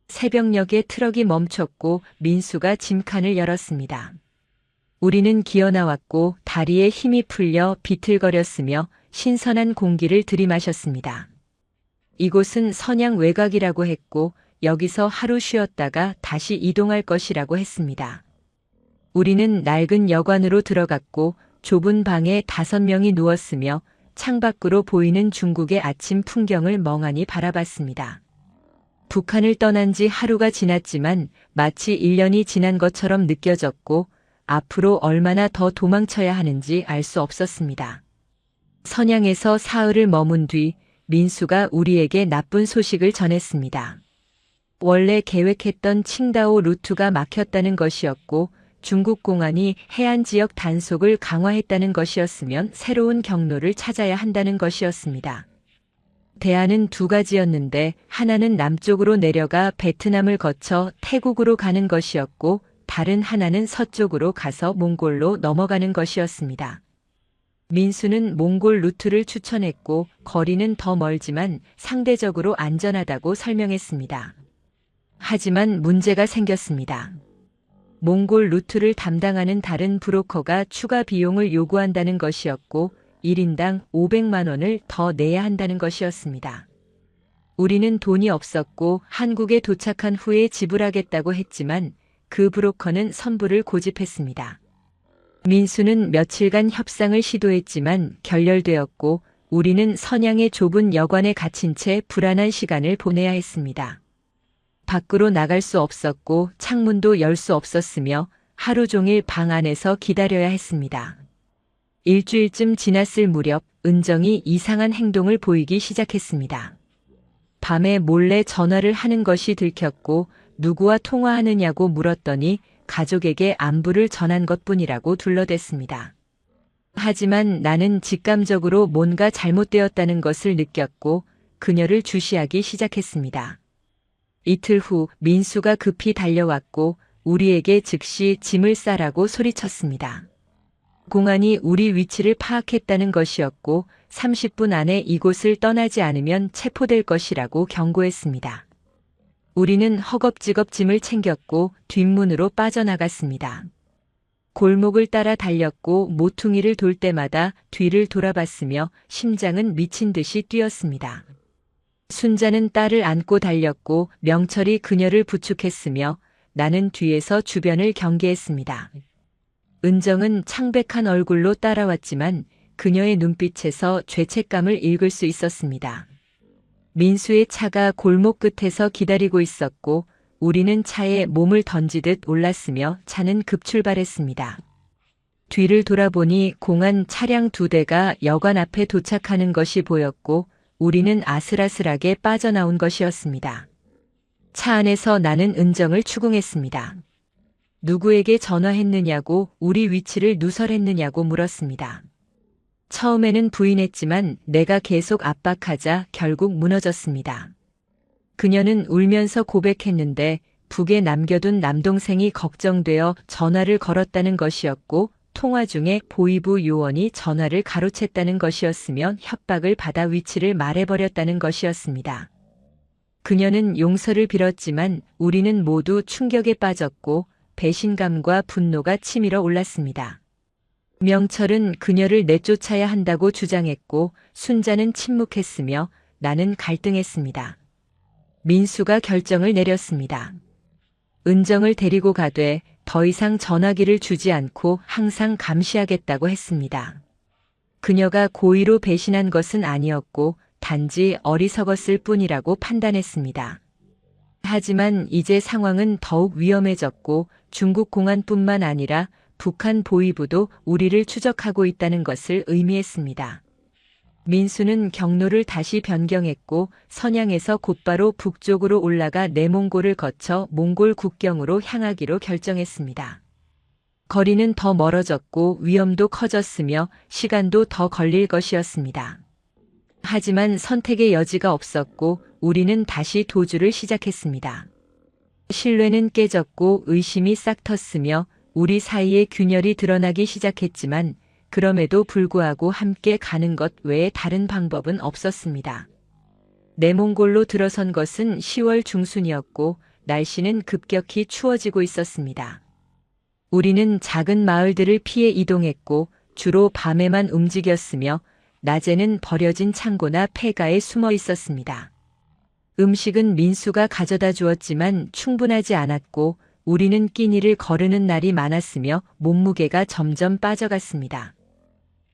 새벽녘에 트럭이 멈췄고 민수가 짐칸을 열었습니다. 우리는 기어나왔고 다리에 힘이 풀려 비틀거렸으며 신선한 공기를 들이마셨습니다. 이곳은 선양 외곽이라고 했고 여기서 하루 쉬었다가 다시 이동할 것이라고 했습니다. 우리는 낡은 여관으로 들어갔고 좁은 방에 5명이 누웠으며 창밖으로 보이는 중국의 아침 풍경을 멍하니 바라봤습니다. 북한을 떠난 지 하루가 지났지만 마치 1년이 지난 것처럼 느껴졌고 앞으로 얼마나 더 도망쳐야 하는지 알 수 없었습니다. 선양에서 사흘을 머문 뒤 민수가 우리에게 나쁜 소식을 전했습니다. 원래 계획했던 칭다오 루트가 막혔다는 것이었고 중국 공안이 해안 지역 단속을 강화했다는 것이었으면 새로운 경로를 찾아야 한다는 것이었습니다. 대안은 2가지였는데 하나는 남쪽으로 내려가 베트남을 거쳐 태국으로 가는 것이었고 다른 하나는 서쪽으로 가서 몽골로 넘어가는 것이었습니다. 민수는 몽골 루트를 추천했고 거리는 더 멀지만 상대적으로 안전하다고 설명했습니다. 하지만 문제가 생겼습니다. 몽골 루트를 담당하는 다른 브로커가 추가 비용을 요구한다는 것이었고 1인당 500만 원을 더 내야 한다는 것이었습니다. 우리는 돈이 없었고 한국에 도착한 후에 지불하겠다고 했지만 그 브로커는 선불을 고집했습니다. 민수는 며칠간 협상을 시도했지만 결렬되었고 우리는 선양의 좁은 여관에 갇힌 채 불안한 시간을 보내야 했습니다. 밖으로 나갈 수 없었고 창문도 열 수 없었으며 하루 종일 방 안에서 기다려야 했습니다. 일주일쯤 지났을 무렵 은정이 이상한 행동을 보이기 시작했습니다. 밤에 몰래 전화를 하는 것이 들켰고 누구와 통화하느냐고 물었더니 가족에게 안부를 전한 것뿐이라고 둘러댔습니다. 하지만 나는 직감적으로 뭔가 잘못되었다는 것을 느꼈고 그녀를 주시하기 시작했습니다. 이틀 후 민수가 급히 달려왔고 우리에게 즉시 짐을 싸라고 소리쳤습니다. 공안이 우리 위치를 파악했다는 것이었고 30분 안에 이곳을 떠나지 않으면 체포될 것이라고 경고했습니다. 우리는 허겁지겁 짐을 챙겼고 뒷문으로 빠져나갔습니다. 골목을 따라 달렸고 모퉁이를 돌 때마다 뒤를 돌아봤으며 심장은 미친 듯이 뛰었습니다. 순자는 딸을 안고 달렸고 명철이 그녀를 부축했으며 나는 뒤에서 주변을 경계했습니다. 은정은 창백한 얼굴로 따라왔지만 그녀의 눈빛에서 죄책감을 읽을 수 있었습니다. 민수의 차가 골목 끝에서 기다리고 있었고 우리는 차에 몸을 던지듯 올랐으며 차는 급출발했습니다. 뒤를 돌아보니 공안 차량 2대가 여관 앞에 도착하는 것이 보였고 우리는 아슬아슬하게 빠져나온 것이었습니다. 차 안에서 나는 은정을 추궁했습니다. 누구에게 전화했느냐고 우리 위치를 누설했느냐고 물었습니다. 처음에는 부인했지만 내가 계속 압박하자 결국 무너졌습니다. 그녀는 울면서 고백했는데 북에 남겨둔 남동생이 걱정되어 전화를 걸었다는 것이었고 통화 중에 보이부 요원이 전화를 가로챘다는 것이었으며 협박을 받아 위치를 말해버렸다는 것이었습니다. 그녀는 용서를 빌었지만 우리는 모두 충격에 빠졌고 배신감과 분노가 치밀어 올랐습니다. 명철은 그녀를 내쫓아야 한다고 주장했고 순자는 침묵했으며 나는 갈등했습니다. 민수가 결정을 내렸습니다. 은정을 데리고 가되 더 이상 전화기를 주지 않고 항상 감시하겠다고 했습니다. 그녀가 고의로 배신한 것은 아니었고 단지 어리석었을 뿐이라고 판단했습니다. 하지만 이제 상황은 더욱 위험해졌고 중국 공안뿐만 아니라 북한 보위부도 우리를 추적하고 있다는 것을 의미했습니다. 민수는 경로를 다시 변경했고 선양에서 곧바로 북쪽으로 올라가 내몽골을 거쳐 몽골 국경으로 향하기로 결정했습니다. 거리는 더 멀어졌고 위험도 커졌으며 시간도 더 걸릴 것이었습니다. 하지만 선택의 여지가 없었고 우리는 다시 도주를 시작했습니다. 신뢰는 깨졌고 의심이 싹 텄으며 우리 사이에 균열이 드러나기 시작했지만 그럼에도 불구하고 함께 가는 것 외에 다른 방법은 없었습니다. 내몽골로 들어선 것은 10월 중순이었고 날씨는 급격히 추워지고 있었습니다. 우리는 작은 마을들을 피해 이동했고 주로 밤에만 움직였으며 낮에는 버려진 창고나 폐가에 숨어 있었습니다. 음식은 민수가 가져다 주었지만 충분하지 않았고 우리는 끼니를 거르는 날이 많았으며 몸무게가 점점 빠져갔습니다.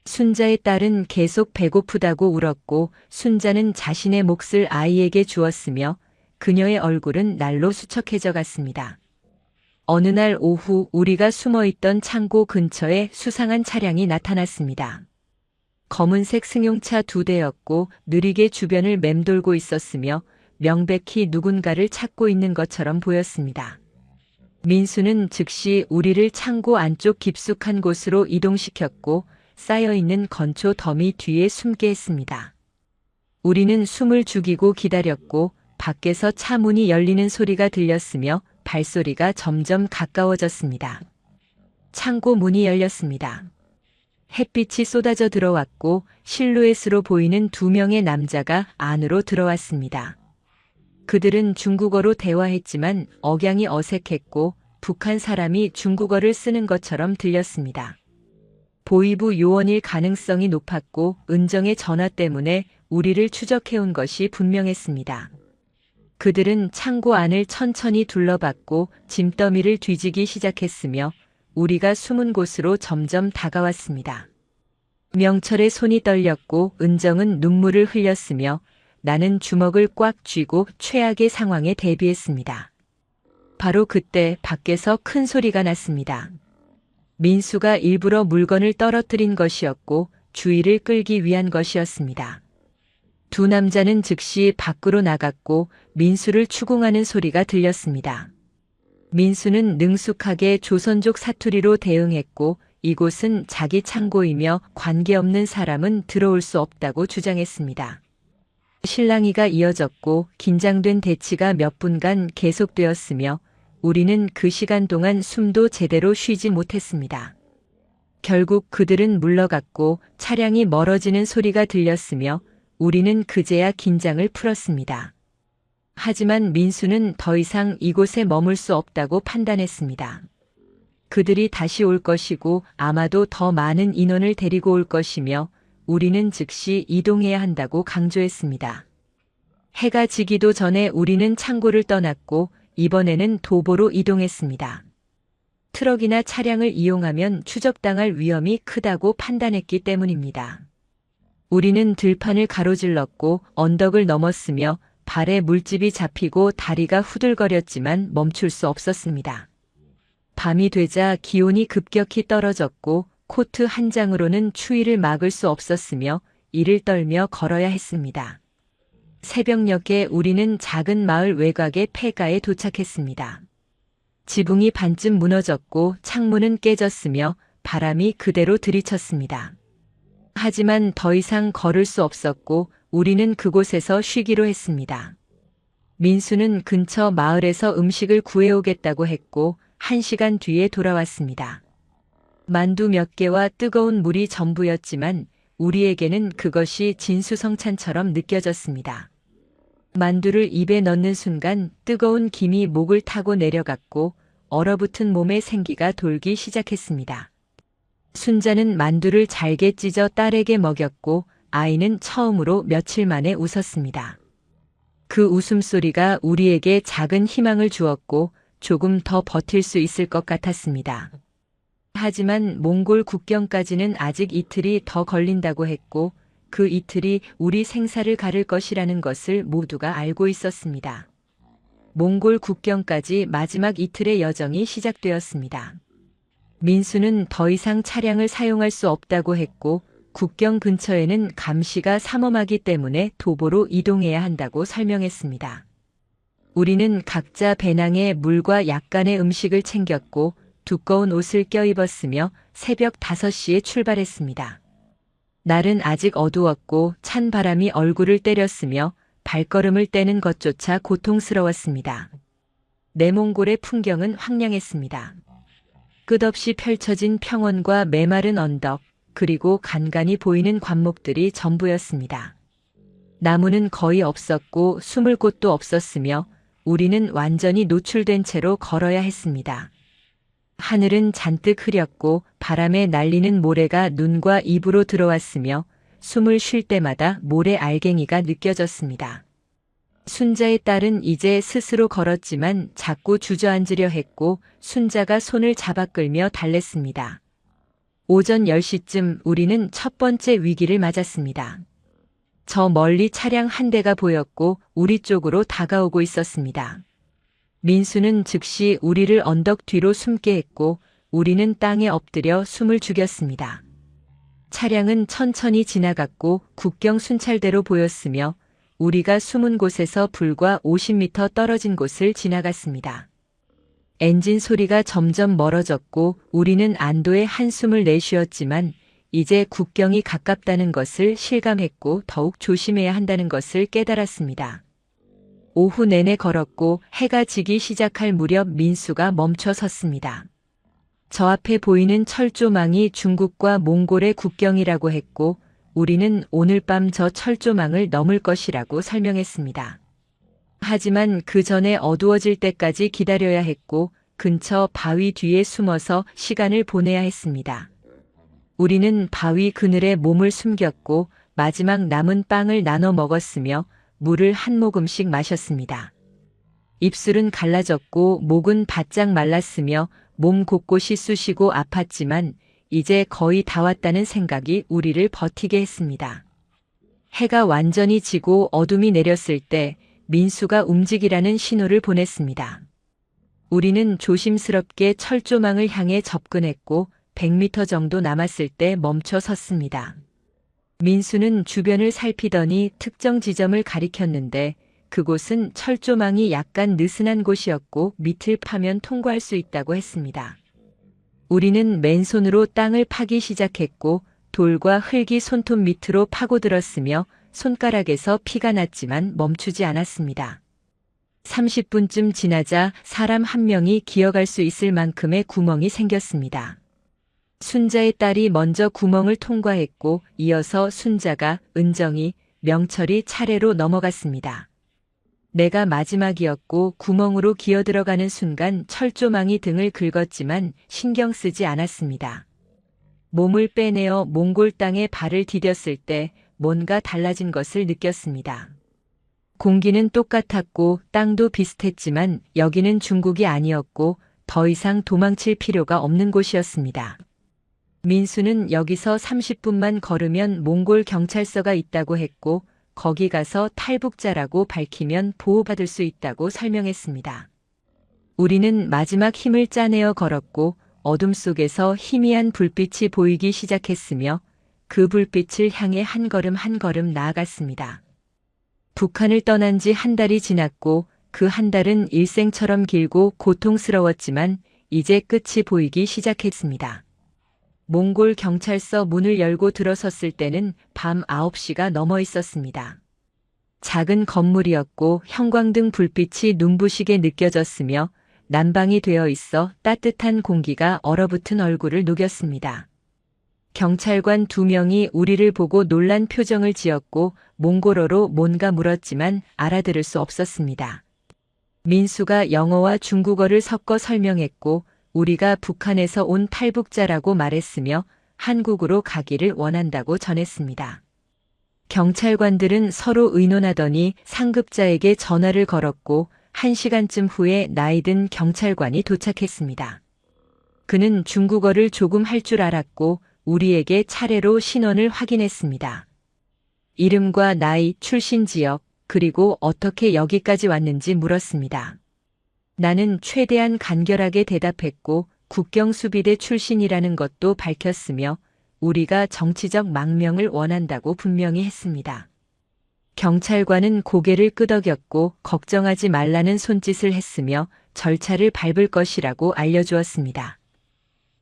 순자의 딸은 계속 배고프다고 울었고 순자는 자신의 몫을 아이에게 주었으며 그녀의 얼굴은 날로 수척해져 갔습니다. 어느 날 오후 우리가 숨어있던 창고 근처에 수상한 차량이 나타났습니다. 검은색 승용차 2대였고 느리게 주변을 맴돌고 있었으며 명백히 누군가를 찾고 있는 것처럼 보였습니다. 민수는 즉시 우리를 창고 안쪽 깊숙한 곳으로 이동시켰고 쌓여있는 건초 더미 뒤에 숨게 했습니다. 우리는 숨을 죽이고 기다렸고 밖에서 차 문이 열리는 소리가 들렸으며 발소리가 점점 가까워졌습니다. 창고 문이 열렸습니다. 햇빛이 쏟아져 들어왔고 실루엣으로 보이는 2명의 남자가 안으로 들어왔습니다. 그들은 중국어로 대화했지만 억양이 어색했고 북한 사람이 중국어를 쓰는 것처럼 들렸습니다. 보위부 요원일 가능성이 높았고 은정의 전화 때문에 우리를 추적해온 것이 분명했습니다. 그들은 창고 안을 천천히 둘러봤고 짐더미를 뒤지기 시작했으며 우리가 숨은 곳으로 점점 다가왔습니다. 명철의 손이 떨렸고 은정은 눈물을 흘렸으며 나는 주먹을 꽉 쥐고 최악의 상황에 대비했습니다. 바로 그때 밖에서 큰 소리가 났습니다. 민수가 일부러 물건을 떨어뜨린 것이었고 주의를 끌기 위한 것이었습니다. 2 남자는 즉시 밖으로 나갔고 민수를 추궁하는 소리가 들렸습니다. 민수는 능숙하게 조선족 사투리로 대응했고 이곳은 자기 창고이며 관계없는 사람은 들어올 수 없다고 주장했습니다. 실랑이가 이어졌고 긴장된 대치가 몇 분간 계속되었으며 우리는 그 시간 동안 숨도 제대로 쉬지 못했습니다. 결국 그들은 물러갔고 차량이 멀어지는 소리가 들렸으며 우리는 그제야 긴장을 풀었습니다. 하지만 민수는 더 이상 이곳에 머물 수 없다고 판단했습니다. 그들이 다시 올 것이고 아마도 더 많은 인원을 데리고 올 것이며 우리는 즉시 이동해야 한다고 강조했습니다. 해가 지기도 전에 우리는 창고를 떠났고 이번에는 도보로 이동했습니다. 트럭이나 차량을 이용하면 추적당할 위험이 크다고 판단했기 때문입니다. 우리는 들판을 가로질렀고 언덕을 넘었으며 발에 물집이 잡히고 다리가 후들거렸지만 멈출 수 없었습니다. 밤이 되자 기온이 급격히 떨어졌고 코트 한 장으로는 추위를 막을 수 없었으며 이를 떨며 걸어야 했습니다. 새벽녘에 우리는 작은 마을 외곽의 폐가에 도착했습니다. 지붕이 반쯤 무너졌고 창문은 깨졌으며 바람이 그대로 들이쳤습니다. 하지만 더 이상 걸을 수 없었고 우리는 그곳에서 쉬기로 했습니다. 민수는 근처 마을에서 음식을 구해오겠다고 했고 1시간 뒤에 돌아왔습니다. 만두 몇 개와 뜨거운 물이 전부였지만 우리에게는 그것이 진수성찬처럼 느껴졌습니다. 만두를 입에 넣는 순간 뜨거운 김이 목을 타고 내려갔고 얼어붙은 몸에 생기가 돌기 시작했습니다. 순자는 만두를 잘게 찢어 딸에게 먹였고 아이는 처음으로 며칠 만에 웃었습니다. 그 웃음소리가 우리에게 작은 희망을 주었고 조금 더 버틸 수 있을 것 같았습니다. 하지만 몽골 국경까지는 아직 이틀이 더 걸린다고 했고 그 이틀이 우리 생사를 가를 것이라는 것을 모두가 알고 있었습니다. 몽골 국경까지 마지막 이틀의 여정이 시작되었습니다. 민수는 더 이상 차량을 사용할 수 없다고 했고 국경 근처에는 감시가 삼엄하기 때문에 도보로 이동해야 한다고 설명했습니다. 우리는 각자 배낭에 물과 약간의 음식을 챙겼고 두꺼운 옷을 껴입었으며 새벽 5시에 출발했습니다. 날은 아직 어두웠고 찬 바람이 얼굴을 때렸으며 발걸음을 떼는 것조차 고통스러웠습니다. 내몽골의 풍경은 황량했습니다. 끝없이 펼쳐진 평원과 메마른 언덕, 그리고 간간히 보이는 관목들이 전부였습니다. 나무는 거의 없었고 숨을 곳도 없었으며 우리는 완전히 노출된 채로 걸어야 했습니다. 하늘은 잔뜩 흐렸고 바람에 날리는 모래가 눈과 입으로 들어왔으며 숨을 쉴 때마다 모래 알갱이가 느껴졌습니다. 순자의 딸은 이제 스스로 걸었지만 자꾸 주저앉으려 했고 순자가 손을 잡아 끌며 달랬습니다. 오전 10시쯤 우리는 첫 번째 위기를 맞았습니다. 저 멀리 차량 한 대가 보였고 우리 쪽으로 다가오고 있었습니다. 민수는 즉시 우리를 언덕 뒤로 숨게 했고 우리는 땅에 엎드려 숨을 죽였습니다. 차량은 천천히 지나갔고 국경 순찰대로 보였으며 우리가 숨은 곳에서 불과 50m 떨어진 곳을 지나갔습니다. 엔진 소리가 점점 멀어졌고 우리는 안도의 한숨을 내쉬었지만 이제 국경이 가깝다는 것을 실감했고 더욱 조심해야 한다는 것을 깨달았습니다. 오후 내내 걸었고 해가 지기 시작할 무렵 민수가 멈춰 섰습니다. 저 앞에 보이는 철조망이 중국과 몽골의 국경이라고 했고 우리는 오늘 밤 저 철조망을 넘을 것이라고 설명했습니다. 하지만 그 전에 어두워질 때까지 기다려야 했고 근처 바위 뒤에 숨어서 시간을 보내야 했습니다. 우리는 바위 그늘에 몸을 숨겼고 마지막 남은 빵을 나눠 먹었으며 물을 한 모금씩 마셨습니다. 입술은 갈라졌고 목은 바짝 말랐으며 몸 곳곳이 쑤시고 아팠지만 이제 거의 다 왔다는 생각이 우리를 버티게 했습니다. 해가 완전히 지고 어둠이 내렸을 때 민수가 움직이라는 신호를 보냈습니다. 우리는 조심스럽게 철조망을 향해 접근했고 100m 정도 남았을 때 멈춰 섰습니다. 민수는 주변을 살피더니 특정 지점을 가리켰는데 그곳은 철조망이 약간 느슨한 곳이었고 밑을 파면 통과할 수 있다고 했습니다. 우리는 맨손으로 땅을 파기 시작했고 돌과 흙이 손톱 밑으로 파고들었으며 손가락에서 피가 났지만 멈추지 않았습니다. 30분쯤 지나자 사람 한 명이 기어갈 수 있을 만큼의 구멍이 생겼습니다. 순자의 딸이 먼저 구멍을 통과했고 이어서 순자가, 은정이, 명철이 차례로 넘어갔습니다. 내가 마지막이었고 구멍으로 기어들어가는 순간 철조망이 등을 긁었지만 신경 쓰지 않았습니다. 몸을 빼내어 몽골 땅에 발을 디뎠을 때 뭔가 달라진 것을 느꼈습니다. 공기는 똑같았고 땅도 비슷했지만 여기는 중국이 아니었고 더 이상 도망칠 필요가 없는 곳이었습니다. 민수는 여기서 30분만 걸으면 몽골 경찰서가 있다고 했고 거기 가서 탈북자라고 밝히면 보호받을 수 있다고 설명했습니다. 우리는 마지막 힘을 짜내어 걸었고 어둠 속에서 희미한 불빛이 보이기 시작했으며 그 불빛을 향해 한 걸음 한 걸음 나아갔습니다. 북한을 떠난 지 한 달이 지났고 그 한 달은 일생처럼 길고 고통스러웠지만 이제 끝이 보이기 시작했습니다. 몽골 경찰서 문을 열고 들어섰을 때는 밤 9시가 넘어 있었습니다. 작은 건물이었고 형광등 불빛이 눈부시게 느껴졌으며 난방이 되어 있어 따뜻한 공기가 얼어붙은 얼굴을 녹였습니다. 경찰관 2명이 우리를 보고 놀란 표정을 지었고 몽골어로 뭔가 물었지만 알아들을 수 없었습니다. 민수가 영어와 중국어를 섞어 설명했고 우리가 북한에서 온 탈북자라고 말했으며 한국으로 가기를 원한다고 전했습니다. 경찰관들은 서로 의논하더니 상급자에게 전화를 걸었고 1시간쯤 후에 나이든 경찰관이 도착했습니다. 그는 중국어를 조금 할 줄 알았고 우리에게 차례로 신원을 확인했습니다. 이름과 나이, 출신 지역, 그리고 어떻게 여기까지 왔는지 물었습니다. 나는 최대한 간결하게 대답했고 국경수비대 출신이라는 것도 밝혔으며 우리가 정치적 망명을 원한다고 분명히 했습니다. 경찰관은 고개를 끄덕였고 걱정하지 말라는 손짓을 했으며 절차를 밟을 것이라고 알려주었습니다.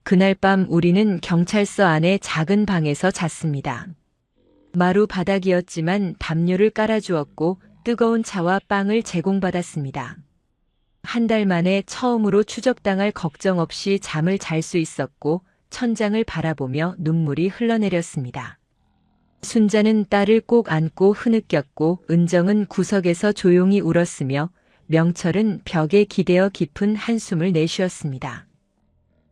그날 밤 우리는 경찰서 안의 작은 방에서 잤습니다. 마루 바닥이었지만 담요를 깔아주었고 뜨거운 차와 빵을 제공받았습니다. 한 달 만에 처음으로 추적당할 걱정 없이 잠을 잘 수 있었고 천장을 바라보며 눈물이 흘러내렸습니다. 순자는 딸을 꼭 안고 흐느꼈고 은정은 구석에서 조용히 울었으며 명철은 벽에 기대어 깊은 한숨을 내쉬었습니다.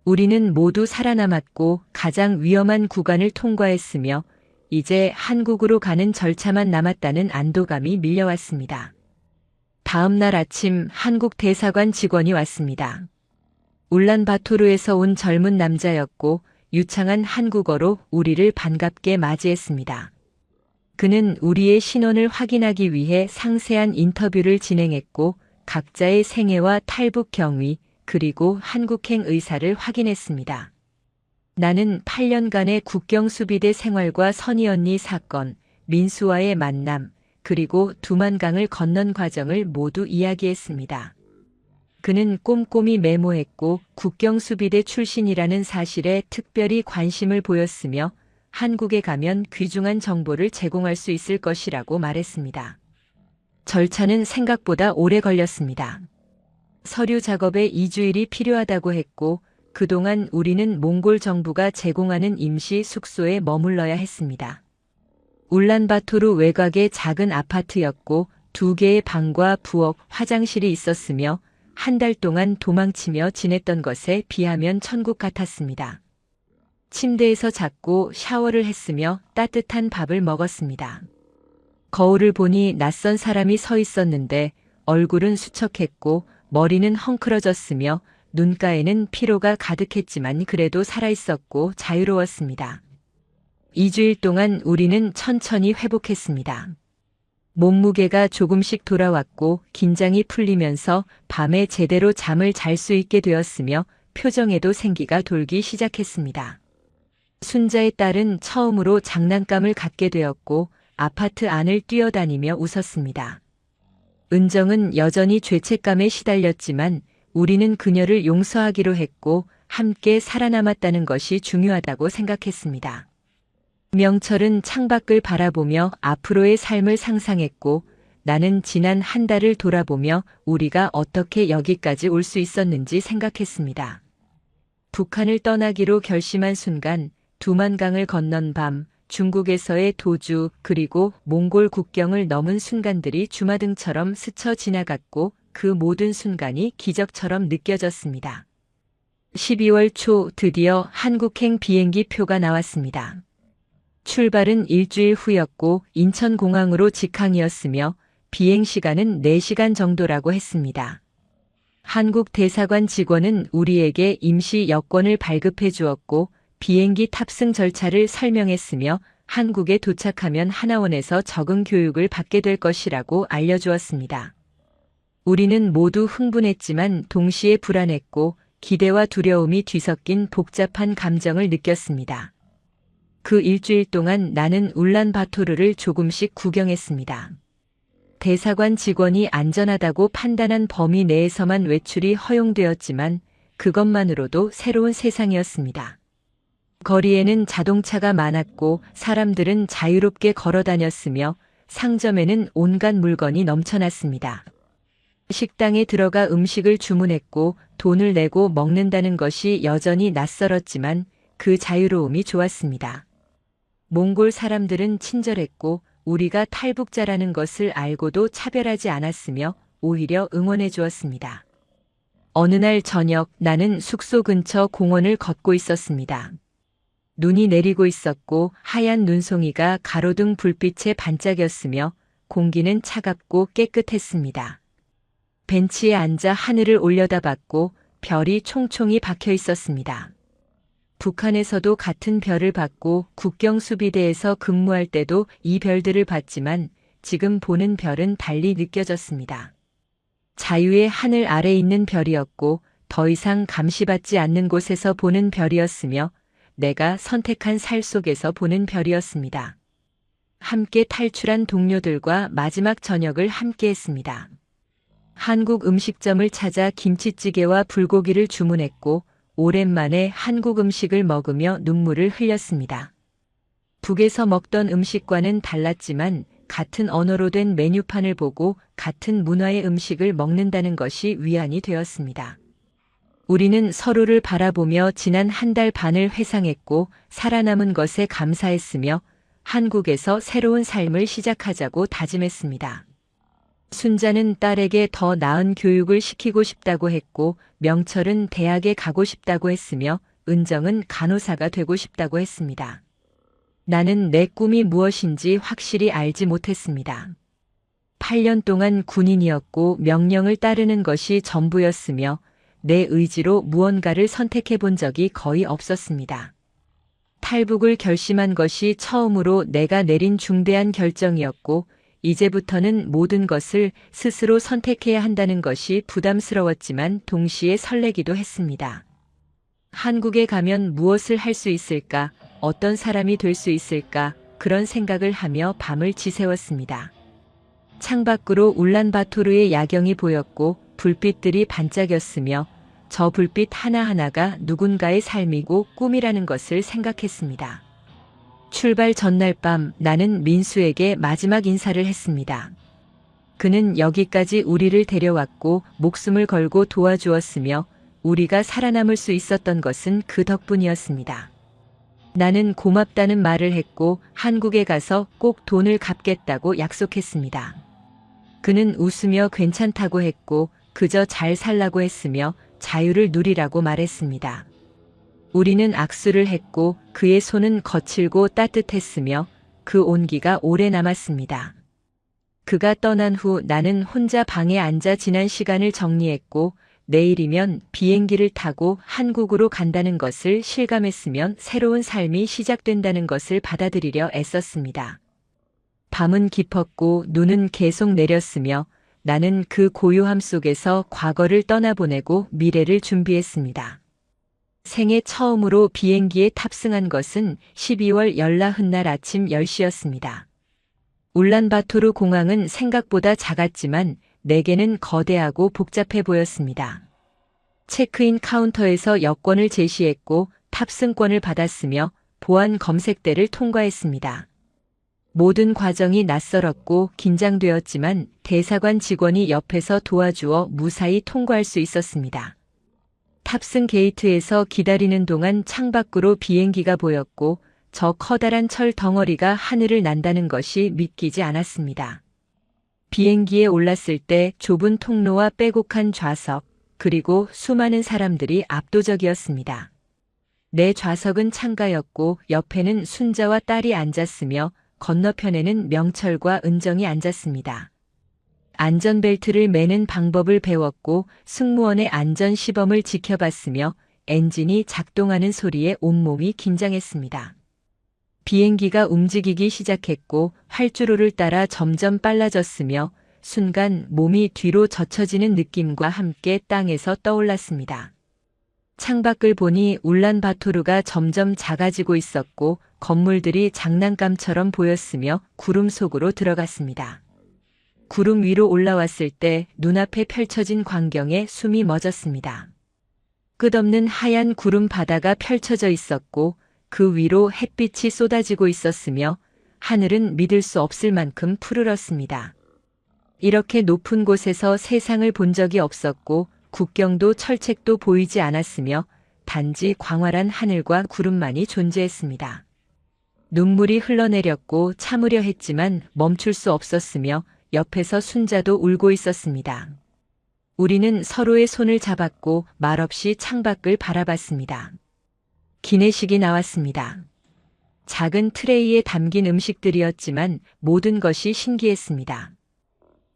우리는 모두 살아남았고 가장 위험한 구간을 통과했으며 이제 한국으로 가는 절차만 남았다는 안도감이 밀려왔습니다. 다음 날 아침 한국 대사관 직원이 왔습니다. 울란바토르에서 온 젊은 남자였고 유창한 한국어로 우리를 반갑게 맞이했습니다. 그는 우리의 신원을 확인하기 위해 상세한 인터뷰를 진행했고 각자의 생애와 탈북 경위 그리고 한국행 의사를 확인했습니다. 나는 8년간의 국경수비대 생활과 선희 언니 사건, 민수와의 만남, 그리고 두만강을 건넌 과정을 모두 이야기했습니다. 그는 꼼꼼히 메모했고 국경수비대 출신이라는 사실에 특별히 관심을 보였으며 한국에 가면 귀중한 정보를 제공할 수 있을 것이라고 말했습니다. 절차는 생각보다 오래 걸렸습니다. 서류 작업에 2주일이 필요하다고 했고 그동안 우리는 몽골 정부가 제공하는 임시 숙소에 머물러야 했습니다. 울란바토르 외곽의 작은 아파트였고 2개의 방과 부엌, 화장실이 있었으며 한 달 동안 도망치며 지냈던 것에 비하면 천국 같았습니다. 침대에서 잤고 샤워를 했으며 따뜻한 밥을 먹었습니다. 거울을 보니 낯선 사람이 서 있었는데 얼굴은 수척했고 머리는 헝클어졌으며 눈가에는 피로가 가득했지만 그래도 살아있었고 자유로웠습니다. 2주일 동안 우리는 천천히 회복했습니다. 몸무게가 조금씩 돌아왔고 긴장이 풀리면서 밤에 제대로 잠을 잘 수 있게 되었으며 표정에도 생기가 돌기 시작했습니다. 순자의 딸은 처음으로 장난감을 갖게 되었고 아파트 안을 뛰어다니며 웃었습니다. 은정은 여전히 죄책감에 시달렸지만 우리는 그녀를 용서하기로 했고 함께 살아남았다는 것이 중요하다고 생각했습니다. 명철은 창밖을 바라보며 앞으로의 삶을 상상했고 나는 지난 한 달을 돌아보며 우리가 어떻게 여기까지 올 수 있었는지 생각했습니다. 북한을 떠나기로 결심한 순간 두만강을 건넌 밤 중국에서의 도주 그리고 몽골 국경을 넘은 순간들이 주마등처럼 스쳐 지나갔고 그 모든 순간이 기적처럼 느껴졌습니다. 12월 초 드디어 한국행 비행기 표가 나왔습니다. 출발은 일주일 후였고 인천공항으로 직항이었으며 비행 시간은 4시간 정도라고 했습니다. 한국 대사관 직원은 우리에게 임시 여권을 발급해 주었고 비행기 탑승 절차를 설명했으며 한국에 도착하면 하나원에서 적응 교육을 받게 될 것이라고 알려주었습니다. 우리는 모두 흥분했지만 동시에 불안했고 기대와 두려움이 뒤섞인 복잡한 감정을 느꼈습니다. 그 일주일 동안 나는 울란바토르를 조금씩 구경했습니다. 대사관 직원이 안전하다고 판단한 범위 내에서만 외출이 허용되었지만 그것만으로도 새로운 세상이었습니다. 거리에는 자동차가 많았고 사람들은 자유롭게 걸어 다녔으며 상점에는 온갖 물건이 넘쳐났습니다. 식당에 들어가 음식을 주문했고 돈을 내고 먹는다는 것이 여전히 낯설었지만 그 자유로움이 좋았습니다. 몽골 사람들은 친절했고 우리가 탈북자라는 것을 알고도 차별하지 않았으며 오히려 응원해 주었습니다. 어느 날 저녁 나는 숙소 근처 공원을 걷고 있었습니다. 눈이 내리고 있었고 하얀 눈송이가 가로등 불빛에 반짝였으며 공기는 차갑고 깨끗했습니다. 벤치에 앉아 하늘을 올려다봤고 별이 총총히 박혀 있었습니다. 북한에서도 같은 별을 봤고 국경수비대에서 근무할 때도 이 별들을 봤지만 지금 보는 별은 달리 느껴졌습니다. 자유의 하늘 아래 있는 별이었고 더 이상 감시받지 않는 곳에서 보는 별이었으며 내가 선택한 살 속에서 보는 별이었습니다. 함께 탈출한 동료들과 마지막 저녁을 함께 했습니다. 한국 음식점을 찾아 김치찌개와 불고기를 주문했고 오랜만에 한국 음식을 먹으며 눈물을 흘렸습니다. 북에서 먹던 음식과는 달랐지만 같은 언어로 된 메뉴판을 보고 같은 문화의 음식을 먹는다는 것이 위안이 되었습니다. 우리는 서로를 바라보며 지난 한 달 반을 회상했고 살아남은 것에 감사했으며 한국에서 새로운 삶을 시작하자고 다짐했습니다. 순자는 딸에게 더 나은 교육을 시키고 싶다고 했고 명철은 대학에 가고 싶다고 했으며 은정은 간호사가 되고 싶다고 했습니다. 나는 내 꿈이 무엇인지 확실히 알지 못했습니다. 8년 동안 군인이었고 명령을 따르는 것이 전부였으며 내 의지로 무언가를 선택해 본 적이 거의 없었습니다. 탈북을 결심한 것이 처음으로 내가 내린 중대한 결정이었고 이제부터는 모든 것을 스스로 선택해야 한다는 것이 부담스러웠지만 동시에 설레기도 했습니다. 한국에 가면 무엇을 할 수 있을까, 어떤 사람이 될 수 있을까, 그런 생각을 하며 밤을 지새웠습니다. 창밖으로 울란바토르의 야경이 보였고 불빛들이 반짝였으며 저 불빛 하나하나가 누군가의 삶이고 꿈이라는 것을 생각했습니다. 출발 전날 밤 나는 민수에게 마지막 인사를 했습니다. 그는 여기까지 우리를 데려왔고 목숨을 걸고 도와주었으며 우리가 살아남을 수 있었던 것은 그 덕분이었습니다. 나는 고맙다는 말을 했고 한국에 가서 꼭 돈을 갚겠다고 약속했습니다. 그는 웃으며 괜찮다고 했고 그저 잘 살라고 했으며 자유를 누리라고 말했습니다. 우리는 악수를 했고 그의 손은 거칠고 따뜻했으며 그 온기가 오래 남았습니다. 그가 떠난 후 나는 혼자 방에 앉아 지난 시간을 정리했고 내일이면 비행기를 타고 한국으로 간다는 것을 실감했으면 새로운 삶이 시작된다는 것을 받아들이려 애썼습니다. 밤은 깊었고 눈은 계속 내렸으며 나는 그 고요함 속에서 과거를 떠나보내고 미래를 준비했습니다. 생애 처음으로 비행기에 탑승한 것은 12월 열나흔날 아침 10시였습니다. 울란바토르 공항은 생각보다 작았지만 내게는 거대하고 복잡해 보였습니다. 체크인 카운터에서 여권을 제시했고 탑승권을 받았으며 보안 검색대를 통과했습니다. 모든 과정이 낯설었고 긴장되었지만 대사관 직원이 옆에서 도와주어 무사히 통과할 수 있었습니다. 탑승 게이트에서 기다리는 동안 창밖으로 비행기가 보였고 저 커다란 철 덩어리가 하늘을 난다는 것이 믿기지 않았습니다. 비행기에 올랐을 때 좁은 통로와 빼곡한 좌석, 그리고 수많은 사람들이 압도적이었습니다. 내 좌석은 창가였고 옆에는 순자와 딸이 앉았으며 건너편에는 명철과 은정이 앉았습니다. 안전벨트를 매는 방법을 배웠고 승무원의 안전 시범을 지켜봤으며 엔진이 작동하는 소리에 온몸이 긴장했습니다. 비행기가 움직이기 시작했고 활주로를 따라 점점 빨라졌으며 순간 몸이 뒤로 젖혀지는 느낌과 함께 땅에서 떠올랐습니다. 창밖을 보니 울란바토르가 점점 작아지고 있었고 건물들이 장난감처럼 보였으며 구름 속으로 들어갔습니다. 구름 위로 올라왔을 때 눈앞에 펼쳐진 광경에 숨이 멎었습니다. 끝없는 하얀 구름 바다가 펼쳐져 있었고 그 위로 햇빛이 쏟아지고 있었으며 하늘은 믿을 수 없을 만큼 푸르렀습니다. 이렇게 높은 곳에서 세상을 본 적이 없었고 국경도 철책도 보이지 않았으며 단지 광활한 하늘과 구름만이 존재했습니다. 눈물이 흘러내렸고 참으려 했지만 멈출 수 없었으며 옆에서 순자도 울고 있었습니다. 우리는 서로의 손을 잡았고 말없이 창밖을 바라봤습니다. 기내식이 나왔습니다. 작은 트레이에 담긴 음식들이었지만 모든 것이 신기했습니다.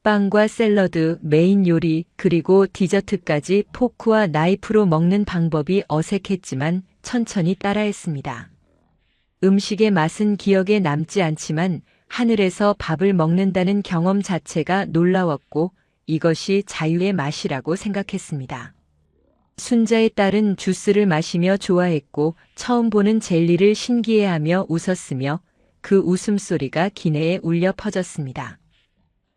빵과 샐러드, 메인 요리, 그리고 디저트까지 포크와 나이프로 먹는 방법이 어색했지만 천천히 따라했습니다. 음식의 맛은 기억에 남지 않지만 하늘에서 밥을 먹는다는 경험 자체가 놀라웠고 이것이 자유의 맛이라고 생각했습니다. 순자의 딸은 주스를 마시며 좋아했고 처음 보는 젤리를 신기해하며 웃었으며 그 웃음소리가 기내에 울려 퍼졌습니다.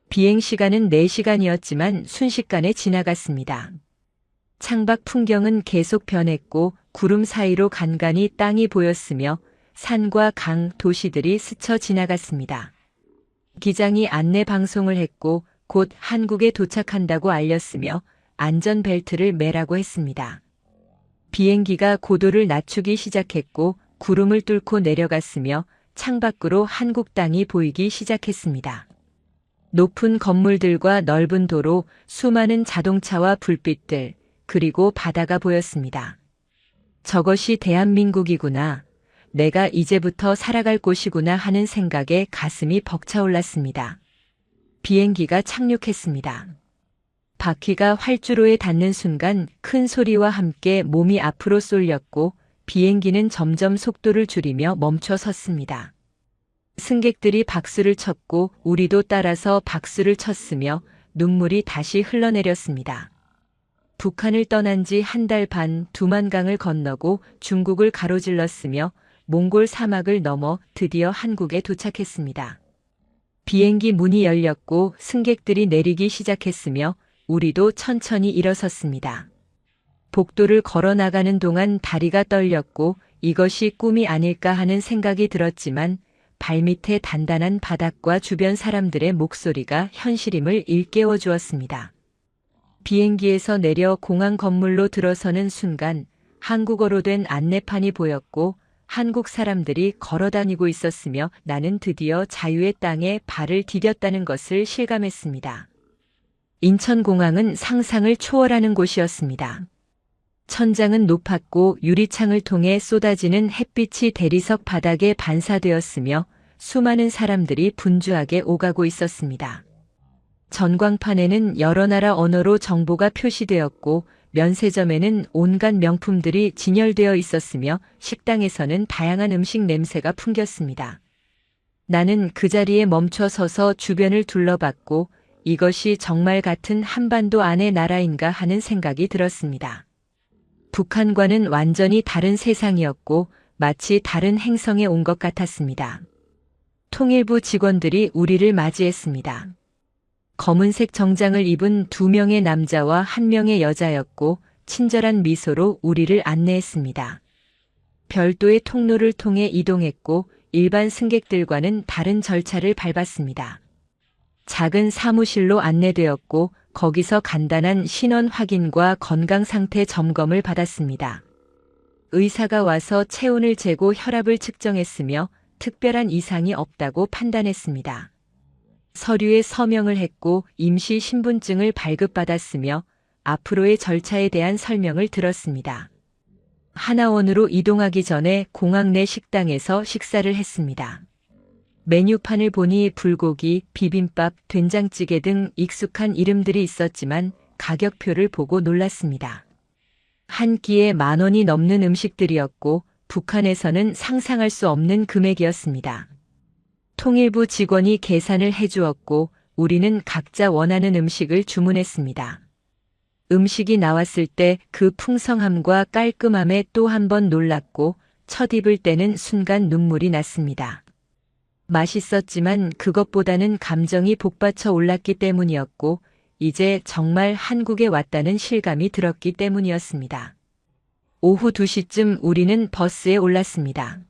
비행 시간은 4시간이었지만 순식간에 지나갔습니다. 창밖 풍경은 계속 변했고 구름 사이로 간간히 땅이 보였으며 산과 강, 도시들이 스쳐 지나갔습니다. 기장이 안내 방송을 했고 곧 한국에 도착한다고 알렸으며 안전벨트를 매라고 했습니다. 비행기가 고도를 낮추기 시작했고 구름을 뚫고 내려갔으며 창밖으로 한국 땅이 보이기 시작했습니다. 높은 건물들과 넓은 도로, 수많은 자동차와 불빛들, 그리고 바다가 보였습니다. 저것이 대한민국이구나. 내가 이제부터 살아갈 곳이구나 하는 생각에 가슴이 벅차올랐습니다. 비행기가 착륙했습니다. 바퀴가 활주로에 닿는 순간 큰 소리와 함께 몸이 앞으로 쏠렸고 비행기는 점점 속도를 줄이며 멈춰 섰습니다. 승객들이 박수를 쳤고 우리도 따라서 박수를 쳤으며 눈물이 다시 흘러내렸습니다. 북한을 떠난 지 한 달 반 두만강을 건너고 중국을 가로질렀으며 몽골 사막을 넘어 드디어 한국에 도착했습니다. 비행기 문이 열렸고 승객들이 내리기 시작했으며 우리도 천천히 일어섰습니다. 복도를 걸어 나가는 동안 다리가 떨렸고 이것이 꿈이 아닐까 하는 생각이 들었지만 발밑에 단단한 바닥과 주변 사람들의 목소리가 현실임을 일깨워 주었습니다. 비행기에서 내려 공항 건물로 들어서는 순간 한국어로 된 안내판이 보였고 한국 사람들이 걸어 다니고 있었으며 나는 드디어 자유의 땅에 발을 디뎠다는 것을 실감했습니다. 인천공항은 상상을 초월하는 곳이었습니다. 천장은 높았고 유리창을 통해 쏟아지는 햇빛이 대리석 바닥에 반사되었으며 수많은 사람들이 분주하게 오가고 있었습니다. 전광판에는 여러 나라 언어로 정보가 표시되었고 면세점에는 온갖 명품들이 진열되어 있었으며 식당에서는 다양한 음식 냄새가 풍겼습니다. 나는 그 자리에 멈춰 서서 주변을 둘러봤고 이것이 정말 같은 한반도 안의 나라인가 하는 생각이 들었습니다. 북한과는 완전히 다른 세상이었고 마치 다른 행성에 온 것 같았습니다. 통일부 직원들이 우리를 맞이했습니다. 검은색 정장을 입은 2명의 남자와 1명의 여자였고 친절한 미소로 우리를 안내했습니다. 별도의 통로를 통해 이동했고 일반 승객들과는 다른 절차를 밟았습니다. 작은 사무실로 안내되었고 거기서 간단한 신원 확인과 건강 상태 점검을 받았습니다. 의사가 와서 체온을 재고 혈압을 측정했으며 특별한 이상이 없다고 판단했습니다. 서류에 서명을 했고 임시 신분증을 발급받았으며 앞으로의 절차에 대한 설명을 들었습니다. 하나원으로 이동하기 전에 공항 내 식당에서 식사를 했습니다. 메뉴판을 보니 불고기, 비빔밥, 된장찌개 등 익숙한 이름들이 있었지만 가격표를 보고 놀랐습니다. 한 끼에 10,000원이 넘는 음식들이었고 북한에서는 상상할 수 없는 금액이었습니다. 통일부 직원이 계산을 해주었고 우리는 각자 원하는 음식을 주문했습니다. 음식이 나왔을 때 그 풍성함과 깔끔함에 또 한 번 놀랐고 첫 입을 때는 순간 눈물이 났습니다. 맛있었지만 그것보다는 감정이 복받쳐 올랐기 때문이었고 이제 정말 한국에 왔다는 실감이 들었기 때문이었습니다. 오후 2시쯤 우리는 버스에 올랐습니다.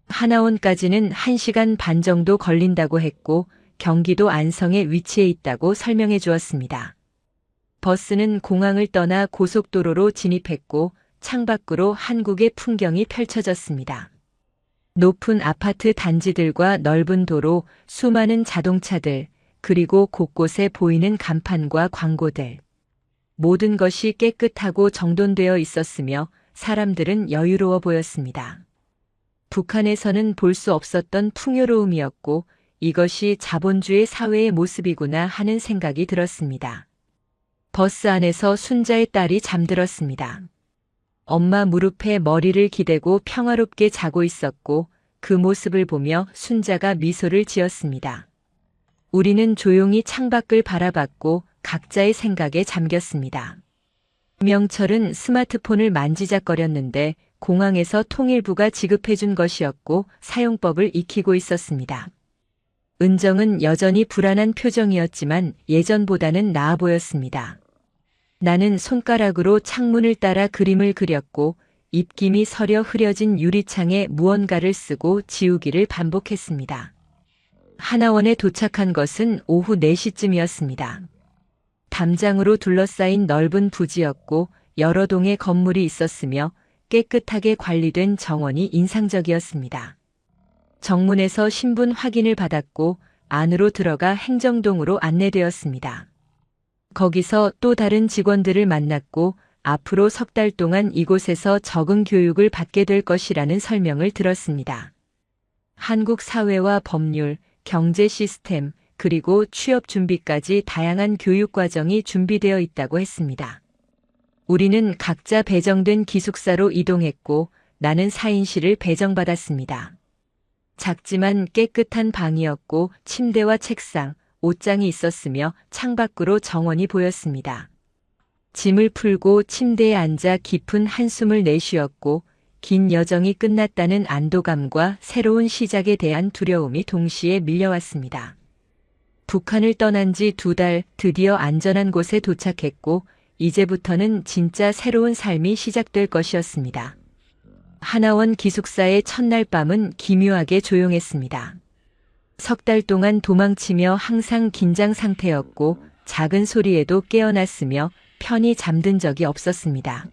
하나원까지는 1시간 반 정도 걸린다고 했고 경기도 안성에 위치해 있다고 설명해 주었습니다. 버스는 공항을 떠나 고속도로로 진입했고 창밖으로 한국의 풍경이 펼쳐졌습니다. 높은 아파트 단지들과 넓은 도로, 수많은 자동차들, 그리고 곳곳에 보이는 간판과 광고들. 모든 것이 깨끗하고 정돈되어 있었으며 사람들은 여유로워 보였습니다. 북한에서는 볼 수 없었던 풍요로움이었고 이것이 자본주의 사회의 모습이구나 하는 생각이 들었습니다. 버스 안에서 순자의 딸이 잠들었습니다. 엄마 무릎에 머리를 기대고 평화롭게 자고 있었고 그 모습을 보며 순자가 미소를 지었습니다. 우리는 조용히 창밖을 바라봤고 각자의 생각에 잠겼습니다. 명철은 스마트폰을 만지작거렸는데 공항에서 통일부가 지급해준 것이었고 사용법을 익히고 있었습니다. 은정은 여전히 불안한 표정이었지만 예전보다는 나아 보였습니다. 나는 손가락으로 창문을 따라 그림을 그렸고 입김이 서려 흐려진 유리창에 무언가를 쓰고 지우기를 반복했습니다. 하나원에 도착한 것은 오후 4시쯤이었습니다. 담장으로 둘러싸인 넓은 부지였고 여러 동의 건물이 있었으며 깨끗하게 관리된 정원이 인상적이었습니다. 정문에서 신분 확인을 받았고 안으로 들어가 행정동으로 안내되었습니다. 거기서 또 다른 직원들을 만났고 앞으로 3달 동안 이곳에서 적응 교육을 받게 될 것이라는 설명을 들었습니다. 한국 사회와 법률, 경제 시스템, 그리고 취업 준비까지 다양한 교육 과정이 준비되어 있다고 했습니다. 우리는 각자 배정된 기숙사로 이동했고 나는 4인실을 배정받았습니다. 작지만 깨끗한 방이었고 침대와 책상, 옷장이 있었으며 창밖으로 정원이 보였습니다. 짐을 풀고 침대에 앉아 깊은 한숨을 내쉬었고 긴 여정이 끝났다는 안도감과 새로운 시작에 대한 두려움이 동시에 밀려왔습니다. 북한을 떠난 지 2달 드디어 안전한 곳에 도착했고 이제부터는 진짜 새로운 삶이 시작될 것이었습니다. 하나원 기숙사의 첫날 밤은 기묘하게 조용했습니다. 3달 동안 도망치며 항상 긴장 상태였고 작은 소리에도 깨어났으며 편히 잠든 적이 없었습니다.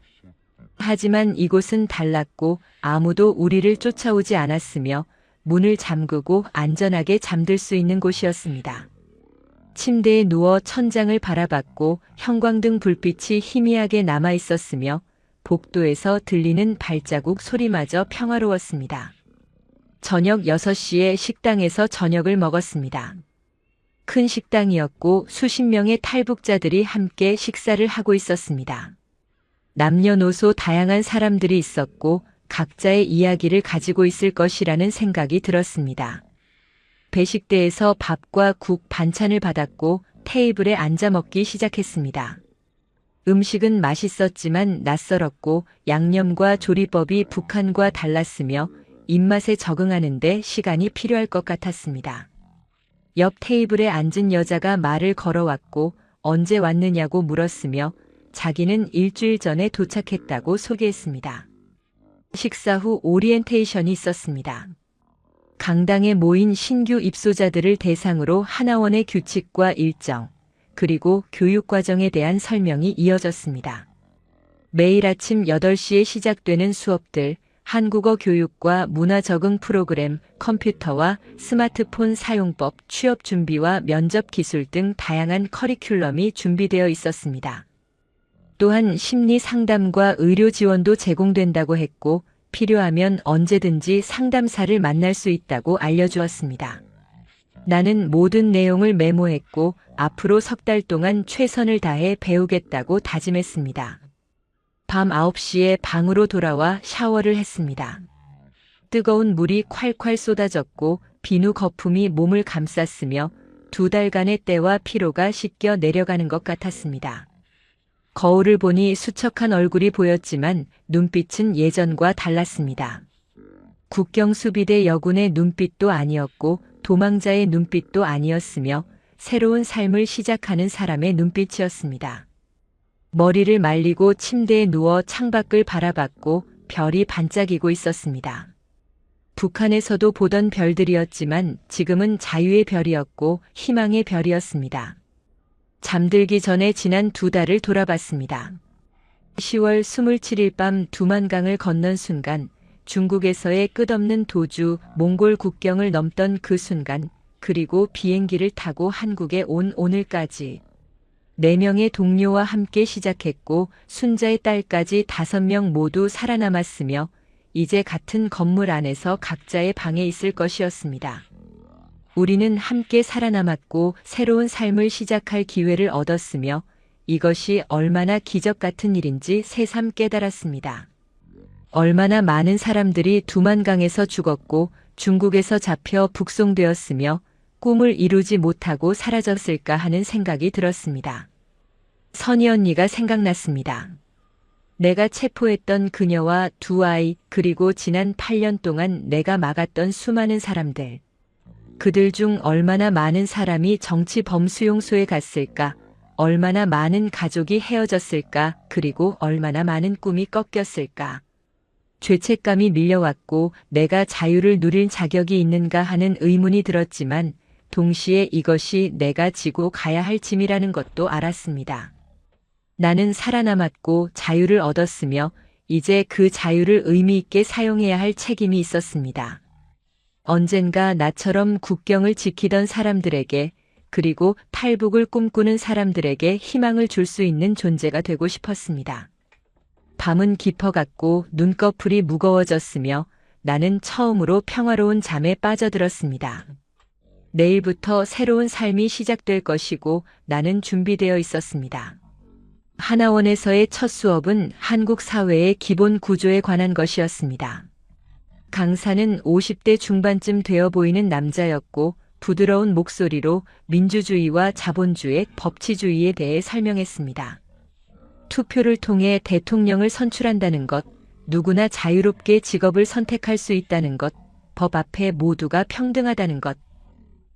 하지만 이곳은 달랐고 아무도 우리를 쫓아오지 않았으며 문을 잠그고 안전하게 잠들 수 있는 곳이었습니다. 침대에 누워 천장을 바라봤고 형광등 불빛이 희미하게 남아 있었으며 복도에서 들리는 발자국 소리마저 평화로웠습니다. 저녁 6시에 식당에서 저녁을 먹었습니다. 큰 식당이었고 수십 명의 탈북자들이 함께 식사를 하고 있었습니다. 남녀노소 다양한 사람들이 있었고 각자의 이야기를 가지고 있을 것이라는 생각이 들었습니다. 배식대에서 밥과 국, 반찬을 받았고 테이블에 앉아 먹기 시작했습니다. 음식은 맛있었지만 낯설었고 양념과 조리법이 북한과 달랐으며 입맛에 적응하는데 시간이 필요할 것 같았습니다. 옆 테이블에 앉은 여자가 말을 걸어왔고 언제 왔느냐고 물었으며 자기는 일주일 전에 도착했다고 소개했습니다. 식사 후 오리엔테이션이 있었습니다. 강당에 모인 신규 입소자들을 대상으로 하나원의 규칙과 일정, 그리고 교육 과정에 대한 설명이 이어졌습니다. 매일 아침 8시에 시작되는 수업들, 한국어 교육과 문화 적응 프로그램, 컴퓨터와 스마트폰 사용법, 취업 준비와 면접 기술 등 다양한 커리큘럼이 준비되어 있었습니다. 또한 심리 상담과 의료 지원도 제공된다고 했고, 필요하면 언제든지 상담사를 만날 수 있다고 알려주었습니다. 나는 모든 내용을 메모했고, 앞으로 3달 동안 최선을 다해 배우겠다고 다짐했습니다. 밤 9시에 방으로 돌아와 샤워를 했습니다. 뜨거운 물이 콸콸 쏟아졌고 비누 거품이 몸을 감쌌으며 2달간의 때와 피로가 씻겨 내려가는 것 같았습니다. 거울을 보니 수척한 얼굴이 보였지만 눈빛은 예전과 달랐습니다. 국경수비대 여군의 눈빛도 아니었고 도망자의 눈빛도 아니었으며 새로운 삶을 시작하는 사람의 눈빛이었습니다. 머리를 말리고 침대에 누워 창밖을 바라봤고 별이 반짝이고 있었습니다. 북한에서도 보던 별들이었지만 지금은 자유의 별이었고 희망의 별이었습니다. 잠들기 전에 지난 2달을 돌아봤습니다. 10월 27일 밤 두만강을 건넌 순간, 중국에서의 끝없는 도주, 몽골 국경을 넘던 그 순간, 그리고 비행기를 타고 한국에 온 오늘까지 4명의 동료와 함께 시작했고 순자의 딸까지 5명 모두 살아남았으며 이제 같은 건물 안에서 각자의 방에 있을 것이었습니다. 우리는 함께 살아남았고 새로운 삶을 시작할 기회를 얻었으며 이것이 얼마나 기적 같은 일인지 새삼 깨달았습니다. 얼마나 많은 사람들이 두만강에서 죽었고 중국에서 잡혀 북송되었으며 꿈을 이루지 못하고 사라졌을까 하는 생각이 들었습니다. 선희 언니가 생각났습니다. 내가 체포했던 그녀와 2 아이, 그리고 지난 8년 동안 내가 막았던 수많은 사람들. 그들 중 얼마나 많은 사람이 정치 범수용소에 갔을까, 얼마나 많은 가족이 헤어졌을까, 그리고 얼마나 많은 꿈이 꺾였을까. 죄책감이 밀려왔고 내가 자유를 누릴 자격이 있는가 하는 의문이 들었지만 동시에 이것이 내가 지고 가야 할 짐이라는 것도 알았습니다. 나는 살아남았고 자유를 얻었으며 이제 그 자유를 의미 있게 사용해야 할 책임이 있었습니다. 언젠가 나처럼 국경을 지키던 사람들에게 그리고 탈북을 꿈꾸는 사람들에게 희망을 줄 수 있는 존재가 되고 싶었습니다. 밤은 깊어갔고 눈꺼풀이 무거워졌으며 나는 처음으로 평화로운 잠에 빠져들었습니다. 내일부터 새로운 삶이 시작될 것이고 나는 준비되어 있었습니다. 하나원에서의 첫 수업은 한국 사회의 기본 구조에 관한 것이었습니다. 강사는 50대 중반쯤 되어 보이는 남자였고 부드러운 목소리로 민주주의와 자본주의, 법치주의에 대해 설명했습니다. 투표를 통해 대통령을 선출한다는 것, 누구나 자유롭게 직업을 선택할 수 있다는 것, 법 앞에 모두가 평등하다는 것.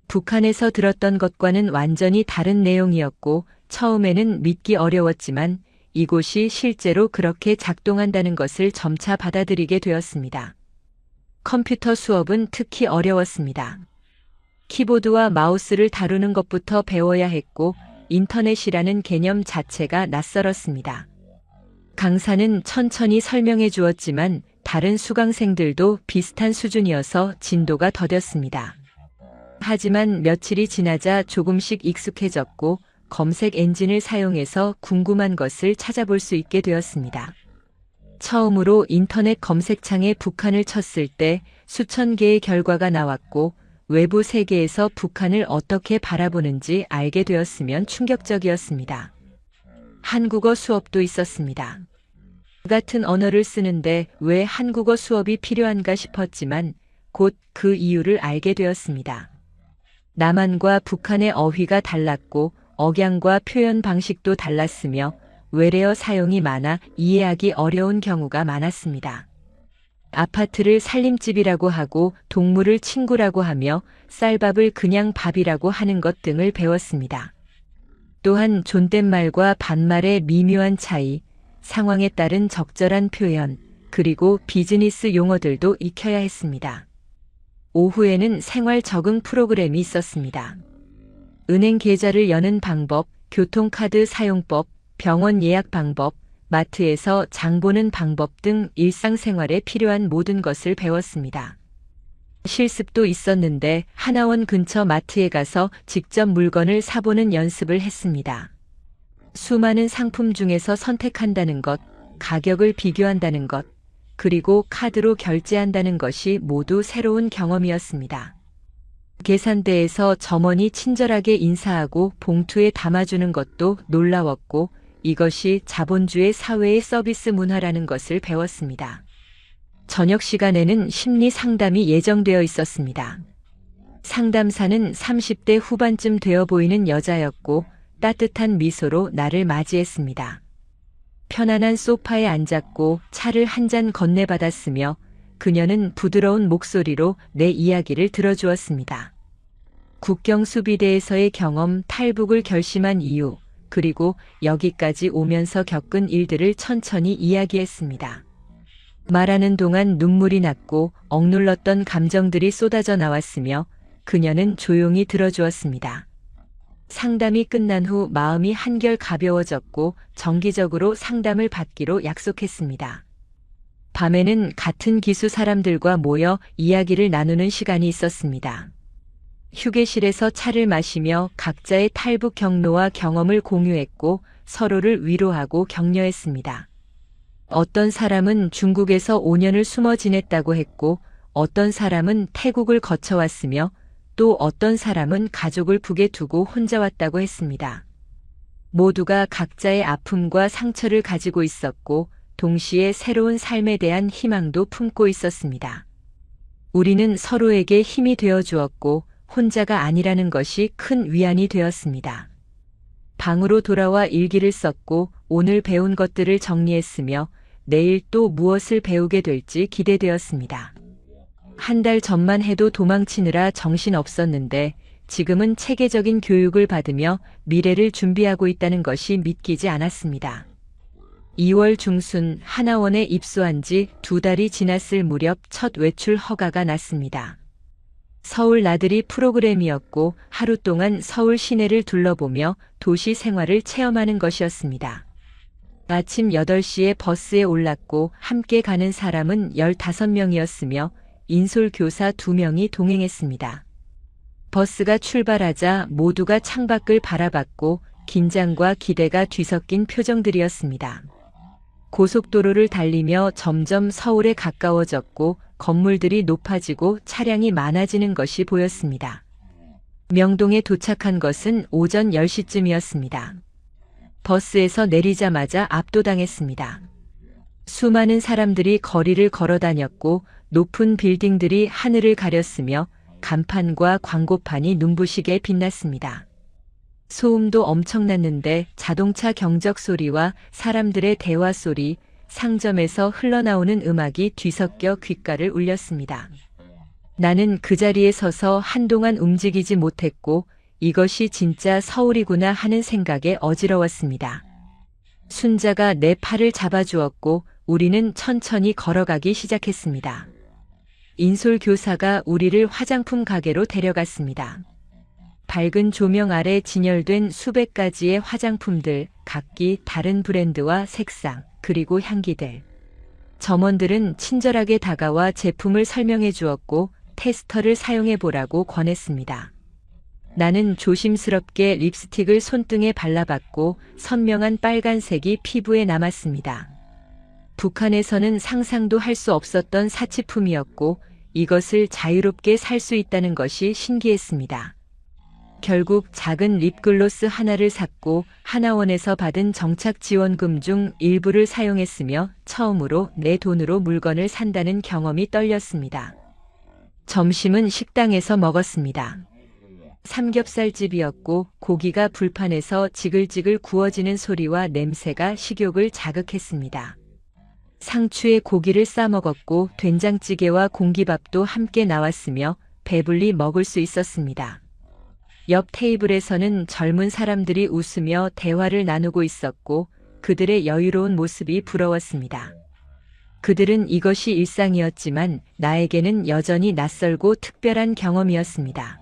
북한에서 들었던 것과는 완전히 다른 내용이었고 처음에는 믿기 어려웠지만 이곳이 실제로 그렇게 작동한다는 것을 점차 받아들이게 되었습니다. 컴퓨터 수업은 특히 어려웠습니다. 키보드와 마우스를 다루는 것부터 배워야 했고 인터넷이라는 개념 자체가 낯설었습니다. 강사는 천천히 설명해 주었지만 다른 수강생들도 비슷한 수준이어서 진도가 더뎠습니다. 하지만 며칠이 지나자 조금씩 익숙해졌고 검색 엔진을 사용해서 궁금한 것을 찾아볼 수 있게 되었습니다. 처음으로 인터넷 검색창에 북한을 쳤을 때 수천 개의 결과가 나왔고 외부 세계에서 북한을 어떻게 바라보는지 알게 되었으면 충격적이었습니다. 한국어 수업도 있었습니다. 같은 언어를 쓰는데 왜 한국어 수업이 필요한가 싶었지만 곧 그 이유를 알게 되었습니다. 남한과 북한의 어휘가 달랐고 억양과 표현 방식도 달랐으며 외래어 사용이 많아 이해하기 어려운 경우가 많았습니다. 아파트를 살림집이라고 하고 동물을 친구라고 하며 쌀밥을 그냥 밥이라고 하는 것 등을 배웠습니다. 또한 존댓말과 반말의 미묘한 차이, 상황에 따른 적절한 표현, 그리고 비즈니스 용어들도 익혀야 했습니다. 오후에는 생활 적응 프로그램이 있었습니다. 은행 계좌를 여는 방법, 교통카드 사용법, 병원 예약 방법, 마트에서 장 보는 방법 등 일상생활에 필요한 모든 것을 배웠습니다. 실습도 있었는데 하나원 근처 마트에 가서 직접 물건을 사보는 연습을 했습니다. 수많은 상품 중에서 선택한다는 것, 가격을 비교한다는 것, 그리고 카드로 결제한다는 것이 모두 새로운 경험이었습니다. 계산대에서 점원이 친절하게 인사하고 봉투에 담아주는 것도 놀라웠고, 이것이 자본주의 사회의 서비스 문화라는 것을 배웠습니다. 저녁 시간에는 심리 상담이 예정되어 있었습니다. 상담사는 30대 후반쯤 되어 보이는 여자였고 따뜻한 미소로 나를 맞이했습니다. 편안한 소파에 앉았고 차를 한 잔 건네받았으며 그녀는 부드러운 목소리로 내 이야기를 들어주었습니다. 국경수비대에서의 경험, 탈북을 결심한 이유, 그리고 여기까지 오면서 겪은 일들을 천천히 이야기했습니다. 말하는 동안 눈물이 났고 억눌렀던 감정들이 쏟아져 나왔으며 그녀는 조용히 들어주었습니다. 상담이 끝난 후 마음이 한결 가벼워졌고 정기적으로 상담을 받기로 약속했습니다. 밤에는 같은 기수 사람들과 모여 이야기를 나누는 시간이 있었습니다. 휴게실에서 차를 마시며 각자의 탈북 경로와 경험을 공유했고 서로를 위로하고 격려했습니다. 어떤 사람은 중국에서 5년을 숨어 지냈다고 했고 어떤 사람은 태국을 거쳐왔으며 또 어떤 사람은 가족을 북에 두고 혼자 왔다고 했습니다. 모두가 각자의 아픔과 상처를 가지고 있었고 동시에 새로운 삶에 대한 희망도 품고 있었습니다. 우리는 서로에게 힘이 되어 주었고 혼자가 아니라는 것이 큰 위안이 되었습니다. 방으로 돌아와 일기를 썼고 오늘 배운 것들을 정리했으며 내일 또 무엇을 배우게 될지 기대되었습니다. 한 달 전만 해도 도망치느라 정신 없었는데 지금은 체계적인 교육을 받으며 미래를 준비하고 있다는 것이 믿기지 않았습니다. 2월 중순 하나원에 입소한 지 2달이 지났을 무렵 첫 외출 허가가 났습니다. 서울 나들이 프로그램이었고 하루 동안 서울 시내를 둘러보며 도시 생활을 체험하는 것이었습니다. 아침 8시에 버스에 올랐고 함께 가는 사람은 15명이었으며 인솔교사 2명이 동행했습니다. 버스가 출발하자 모두가 창밖을 바라봤고 긴장과 기대가 뒤섞인 표정들이었습니다. 고속도로를 달리며 점점 서울에 가까워졌고 건물들이 높아지고 차량이 많아지는 것이 보였습니다. 명동에 도착한 것은 오전 10시쯤이었습니다. 버스에서 내리자마자 압도당했습니다. 수많은 사람들이 거리를 걸어다녔고 높은 빌딩들이 하늘을 가렸으며 간판과 광고판이 눈부시게 빛났습니다. 소음도 엄청났는데 자동차 경적 소리와 사람들의 대화 소리, 상점에서 흘러나오는 음악이 뒤섞여 귓가를 울렸습니다. 나는 그 자리에 서서 한동안 움직이지 못했고 이것이 진짜 서울이구나 하는 생각에 어지러웠습니다. 순자가 내 팔을 잡아주었고 우리는 천천히 걸어가기 시작했습니다. 인솔 교사가 우리를 화장품 가게로 데려갔습니다. 밝은 조명 아래 진열된 수백 가지의 화장품들, 각기 다른 브랜드와 색상, 그리고 향기들. 점원들은 친절하게 다가와 제품을 설명해 주었고 테스터를 사용해 보라고 권했습니다. 나는 조심스럽게 립스틱을 손등에 발라봤고 선명한 빨간색이 피부에 남았습니다. 북한에서는 상상도 할 수 없었던 사치품이었고 이것을 자유롭게 살 수 있다는 것이 신기했습니다. 결국 작은 립글로스 하나를 샀고 하나원에서 받은 정착 지원금 중 일부를 사용했으며 처음으로 내 돈으로 물건을 산다는 경험이 떨렸습니다. 점심은 식당에서 먹었습니다. 삼겹살집이었고 고기가 불판에서 지글지글 구워지는 소리와 냄새가 식욕을 자극했습니다. 상추에 고기를 싸먹었고 된장찌개와 공기밥도 함께 나왔으며 배불리 먹을 수 있었습니다. 옆 테이블에서는 젊은 사람들이 웃으며 대화를 나누고 있었고 그들의 여유로운 모습이 부러웠습니다. 그들은 이것이 일상이었지만 나에게는 여전히 낯설고 특별한 경험이었습니다.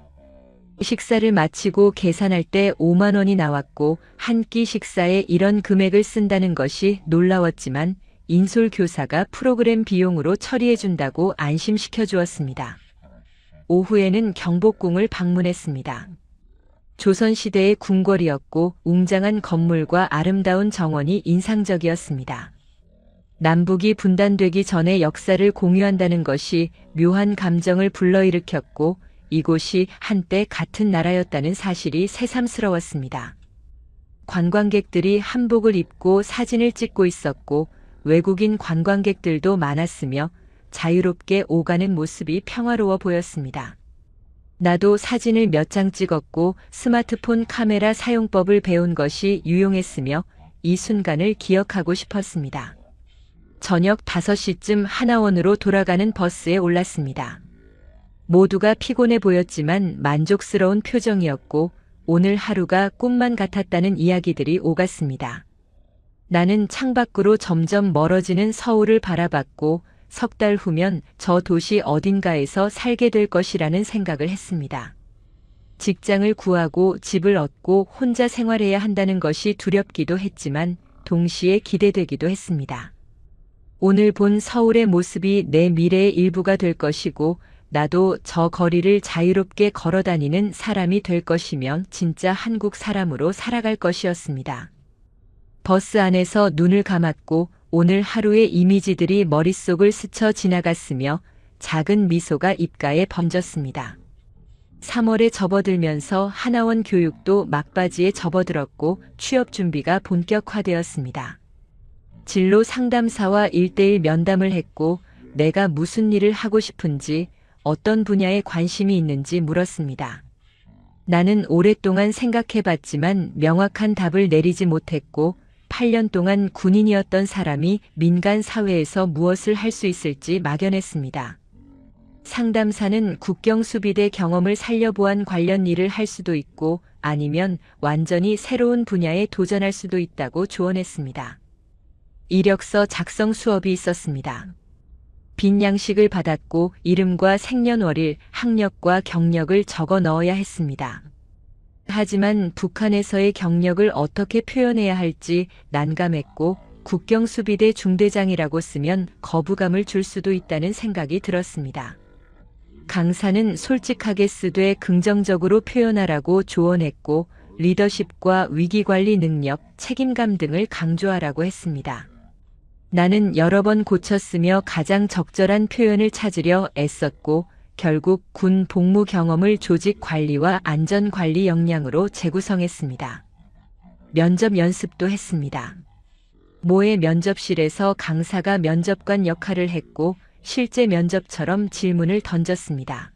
식사를 마치고 계산할 때 5만 원이 나왔고 한 끼 식사에 이런 금액을 쓴다는 것이 놀라웠지만 인솔 교사가 프로그램 비용으로 처리해준다고 안심시켜 주었습니다. 오후에는 경복궁을 방문했습니다. 조선시대의 궁궐이었고 웅장한 건물과 아름다운 정원이 인상적이었습니다. 남북이 분단되기 전에 역사를 공유한다는 것이 묘한 감정을 불러일으켰고 이곳이 한때 같은 나라였다는 사실이 새삼스러웠습니다. 관광객들이 한복을 입고 사진을 찍고 있었고 외국인 관광객들도 많았으며 자유롭게 오가는 모습이 평화로워 보였습니다. 나도 사진을 몇 장 찍었고 스마트폰 카메라 사용법을 배운 것이 유용했으며 이 순간을 기억하고 싶었습니다. 저녁 5시쯤 하나원으로 돌아가는 버스에 올랐습니다. 모두가 피곤해 보였지만 만족스러운 표정이었고 오늘 하루가 꿈만 같았다는 이야기들이 오갔습니다. 나는 창밖으로 점점 멀어지는 서울을 바라봤고 석 달 후면 저 도시 어딘가에서 살게 될 것이라는 생각을 했습니다. 직장을 구하고 집을 얻고 혼자 생활해야 한다는 것이 두렵기도 했지만 동시에 기대되기도 했습니다. 오늘 본 서울의 모습이 내 미래의 일부가 될 것이고 나도 저 거리를 자유롭게 걸어다니는 사람이 될 것이면 진짜 한국 사람으로 살아갈 것이었습니다. 버스 안에서 눈을 감았고 오늘 하루의 이미지들이 머릿속을 스쳐 지나갔으며 작은 미소가 입가에 번졌습니다. 3월에 접어들면서 하나원 교육도 막바지에 접어들었고 취업 준비가 본격화되었습니다. 진로 상담사와 1:1 면담을 했고 내가 무슨 일을 하고 싶은지 어떤 분야에 관심이 있는지 물었습니다. 나는 오랫동안 생각해봤지만 명확한 답을 내리지 못했고 8년 동안 군인이었던 사람이 민간 사회에서 무엇을 할 수 있을지 막연했습니다. 상담사는 국경수비대 경험을 살려보안 관련 일을 할 수도 있고 아니면 완전히 새로운 분야에 도전할 수도 있다고 조언했습니다. 이력서 작성 수업이 있었습니다. 빈 양식을 받았고 이름과 생년월일, 학력과 경력을 적어 넣어야 했습니다. 하지만 북한에서의 경력을 어떻게 표현해야 할지 난감했고 국경수비대 중대장이라고 쓰면 거부감을 줄 수도 있다는 생각이 들었습니다. 강사는 솔직하게 쓰되 긍정적으로 표현하라고 조언했고 리더십과 위기관리 능력, 책임감 등을 강조하라고 했습니다. 나는 여러 번 고쳤으며 가장 적절한 표현을 찾으려 애썼고 결국 군 복무 경험을 조직 관리와 안전 관리 역량으로 재구성했습니다. 면접 연습도 했습니다. 모의 면접실에서 강사가 면접관 역할을 했고 실제 면접처럼 질문을 던졌습니다.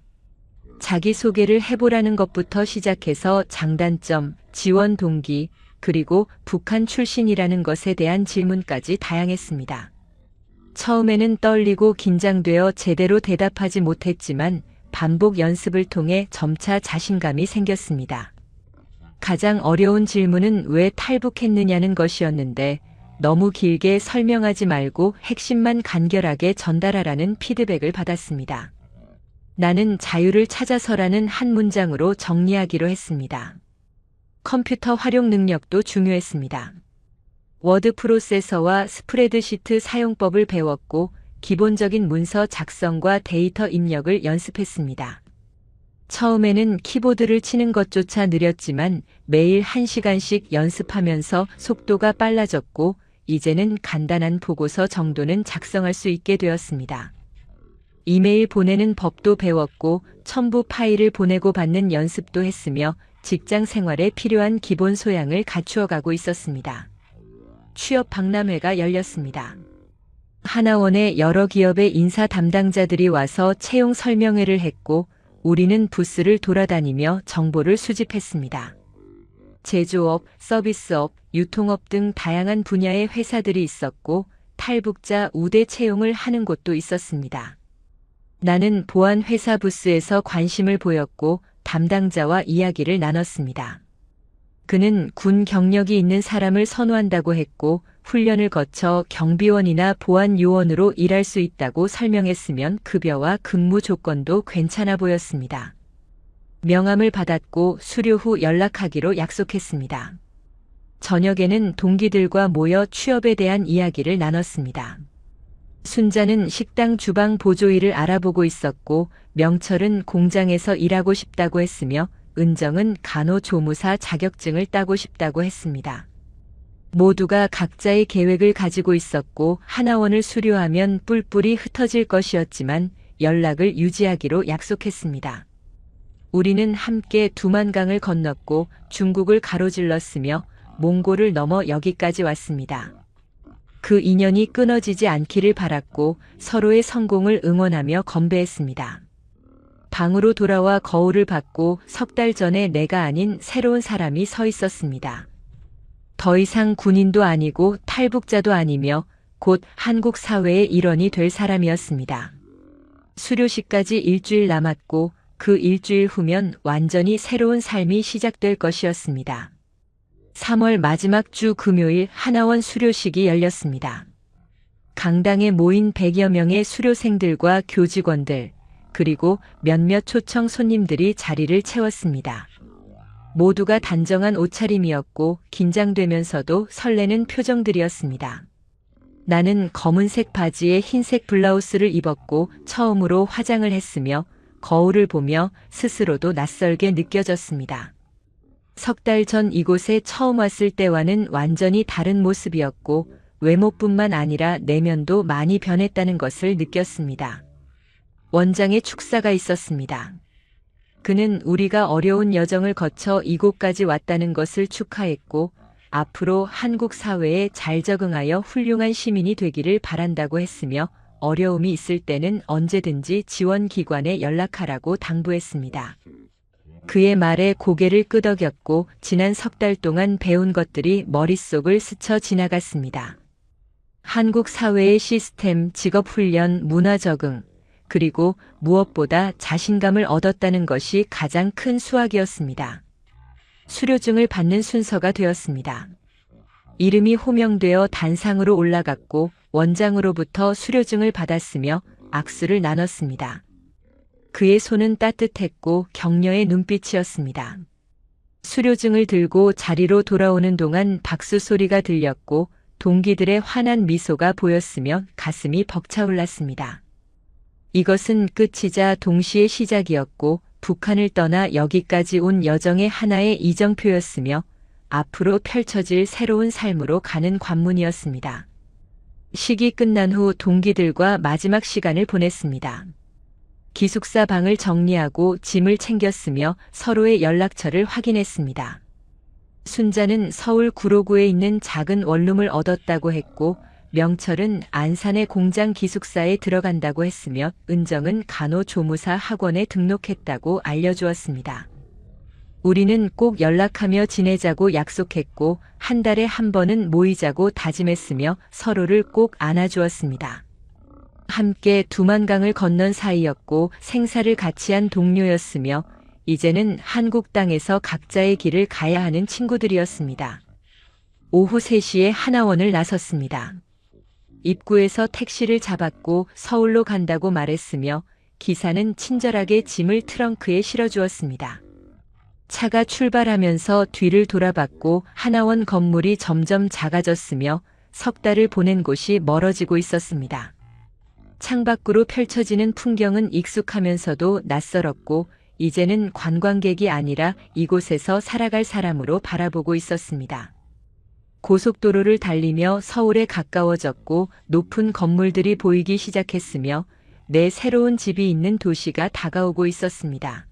자기소개를 해보라는 것부터 시작해서 장단점, 지원 동기, 그리고 북한 출신이라는 것에 대한 질문까지 다양했습니다. 처음에는 떨리고 긴장되어 제대로 대답하지 못했지만 반복 연습을 통해 점차 자신감이 생겼습니다. 가장 어려운 질문은 왜 탈북했느냐는 것이었는데 너무 길게 설명하지 말고 핵심만 간결하게 전달하라는 피드백을 받았습니다. 나는 자유를 찾아서라는 한 문장으로 정리하기로 했습니다. 컴퓨터 활용 능력도 중요했습니다. 워드 프로세서와 스프레드시트 사용법을 배웠고 기본적인 문서 작성과 데이터 입력을 연습했습니다. 처음에는 키보드를 치는 것조차 느렸지만 매일 1시간씩 연습하면서 속도가 빨라졌고 이제는 간단한 보고서 정도는 작성할 수 있게 되었습니다. 이메일 보내는 법도 배웠고 첨부 파일을 보내고 받는 연습도 했으며 직장 생활에 필요한 기본 소양을 갖추어가고 있었습니다. 취업 박람회가 열렸습니다. 하나원의 여러 기업의 인사 담당자들이 와서 채용 설명회를 했고 우리는 부스를 돌아다니며 정보를 수집했습니다. 제조업, 서비스업, 유통업 등 다양한 분야의 회사들이 있었고 탈북자 우대 채용을 하는 곳도 있었습니다. 나는 보안 회사 부스에서 관심을 보였고 담당자와 이야기를 나눴습니다. 그는 군 경력이 있는 사람을 선호한다고 했고 훈련을 거쳐 경비원이나 보안 요원으로 일할 수 있다고 설명했으면 급여와 근무 조건도 괜찮아 보였습니다. 명함을 받았고 수료 후 연락하기로 약속했습니다. 저녁에는 동기들과 모여 취업에 대한 이야기를 나눴습니다. 순자는 식당 주방 보조 일을 알아보고 있었고 명철은 공장에서 일하고 싶다고 했으며 은정은 간호조무사 자격증을 따고 싶다고 했습니다. 모두가 각자의 계획을 가지고 있었고 하나원을 수료하면 뿔뿔이 흩어질 것이었지만 연락을 유지하기로 약속했습니다. 우리는 함께 두만강을 건넜고 중국을 가로질렀으며 몽골을 넘어 여기까지 왔습니다. 그 인연이 끊어지지 않기를 바랐고 서로의 성공을 응원하며 건배했습니다. 방으로 돌아와 거울을 받고 3달 전에 내가 아닌 새로운 사람이 서 있었습니다. 더 이상 군인도 아니고 탈북자도 아니며 곧 한국 사회의 일원이 될 사람이었습니다. 수료식까지 일주일 남았고 그 일주일 후면 완전히 새로운 삶이 시작될 것이었습니다. 3월 마지막 주 금요일 하나원 수료식이 열렸습니다. 강당에 모인 100여 명의 수료생들과 교직원들, 그리고 몇몇 초청 손님들이 자리를 채웠습니다. 모두가 단정한 옷차림이었고 긴장되면서도 설레는 표정들이었습니다. 나는 검은색 바지에 흰색 블라우스를 입었고 처음으로 화장을 했으며 거울을 보며 스스로도 낯설게 느껴졌습니다. 3달 전 이곳에 처음 왔을 때와는 완전히 다른 모습이었고 외모뿐만 아니라 내면도 많이 변했다는 것을 느꼈습니다. 원장의 축사가 있었습니다. 그는 우리가 어려운 여정을 거쳐 이곳까지 왔다는 것을 축하했고 앞으로 한국 사회에 잘 적응하여 훌륭한 시민이 되기를 바란다고 했으며 어려움이 있을 때는 언제든지 지원기관에 연락하라고 당부했습니다. 그의 말에 고개를 끄덕였고 지난 3달 동안 배운 것들이 머릿속을 스쳐 지나갔습니다. 한국 사회의 시스템, 직업훈련, 문화 적응, 그리고 무엇보다 자신감을 얻었다는 것이 가장 큰 수확이었습니다. 수료증을 받는 순서가 되었습니다. 이름이 호명되어 단상으로 올라갔고 원장으로부터 수료증을 받았으며 악수를 나눴습니다. 그의 손은 따뜻했고 격려의 눈빛이었습니다. 수료증을 들고 자리로 돌아오는 동안 박수 소리가 들렸고 동기들의 환한 미소가 보였으며 가슴이 벅차올랐습니다. 이것은 끝이자 동시에 시작이었고 북한을 떠나 여기까지 온 여정의 하나의 이정표였으며 앞으로 펼쳐질 새로운 삶으로 가는 관문이었습니다. 식이 끝난 후 동기들과 마지막 시간을 보냈습니다. 기숙사 방을 정리하고 짐을 챙겼으며 서로의 연락처를 확인했습니다. 순자는 서울 구로구에 있는 작은 원룸을 얻었다고 했고 명철은 안산의 공장 기숙사에 들어간다고 했으며 은정은 간호조무사 학원에 등록했다고 알려주었습니다. 우리는 꼭 연락하며 지내자고 약속했고 한 달에 한 번은 모이자고 다짐했으며 서로를 꼭 안아주었습니다. 함께 두만강을 건넌 사이였고 생사를 같이 한 동료였으며 이제는 한국 땅에서 각자의 길을 가야 하는 친구들이었습니다. 오후 3시에 하나원을 나섰습니다. 입구에서 택시를 잡았고 서울로 간다고 말했으며 기사는 친절하게 짐을 트렁크에 실어주었습니다. 차가 출발하면서 뒤를 돌아봤고 하나원 건물이 점점 작아졌으며 3달을 보낸 곳이 멀어지고 있었습니다. 창밖으로 펼쳐지는 풍경은 익숙하면서도 낯설었고 이제는 관광객이 아니라 이곳에서 살아갈 사람으로 바라보고 있었습니다. 고속도로를 달리며 서울에 가까워졌고 높은 건물들이 보이기 시작했으며 내 새로운 집이 있는 도시가 다가오고 있었습니다.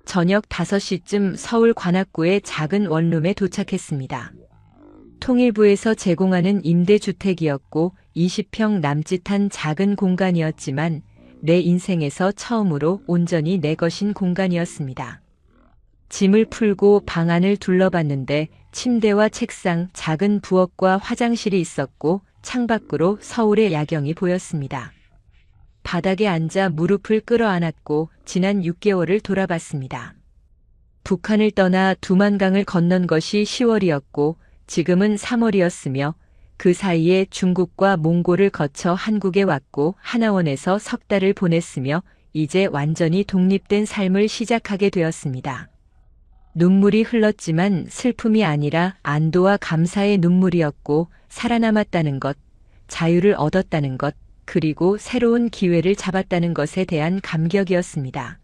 저녁 5시쯤 서울 관악구의 작은 원룸에 도착했습니다. 통일부에서 제공하는 임대주택이었고 20평 남짓한 작은 공간이었지만 내 인생에서 처음으로 온전히 내 것인 공간이었습니다. 짐을 풀고 방 안을 둘러봤는데 침대와 책상, 작은 부엌과 화장실이 있었고 창밖으로 서울의 야경이 보였습니다. 바닥에 앉아 무릎을 끌어안았고 지난 6개월을 돌아봤습니다. 북한을 떠나 두만강을 건넌 것이 10월이었고 지금은 3월이었으며 그 사이에 중국과 몽골을 거쳐 한국에 왔고 하나원에서 3달을 보냈으며 이제 완전히 독립된 삶을 시작하게 되었습니다. 눈물이 흘렀지만 슬픔이 아니라 안도와 감사의 눈물이었고, 살아남았다는 것, 자유를 얻었다는 것, 그리고 새로운 기회를 잡았다는 것에 대한 감격이었습니다.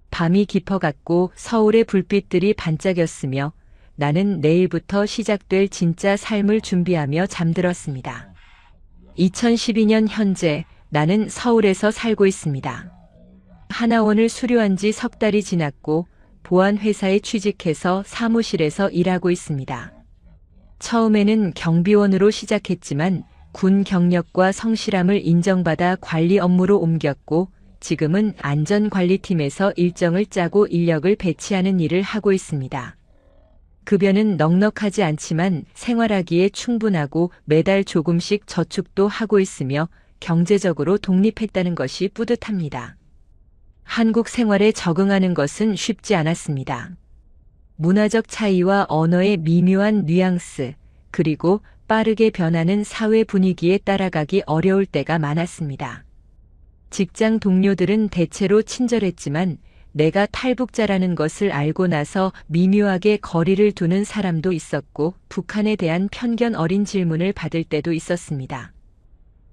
밤이 깊어갔고 서울의 불빛들이 반짝였으며 나는 내일부터 시작될 진짜 삶을 준비하며 잠들었습니다. 2012년 현재 나는 서울에서 살고 있습니다. 하나원을 수료한 지 석 달이 지났고 보안회사에 취직해서 사무실에서 일하고 있습니다. 처음에는 경비원으로 시작했지만 군 경력과 성실함을 인정받아 관리 업무로 옮겼고 지금은 안전관리팀에서 일정을 짜고 인력을 배치하는 일을 하고 있습니다. 급여는 넉넉하지 않지만 생활하기에 충분하고 매달 조금씩 저축도 하고 있으며 경제적으로 독립했다는 것이 뿌듯합니다. 한국 생활에 적응하는 것은 쉽지 않았습니다. 문화적 차이와 언어의 미묘한 뉘앙스, 그리고 빠르게 변하는 사회 분위기에 따라가기 어려울 때가 많았습니다. 직장 동료들은 대체로 친절했지만 내가 탈북자라는 것을 알고 나서 미묘하게 거리를 두는 사람도 있었고 북한에 대한 편견 어린 질문을 받을 때도 있었습니다.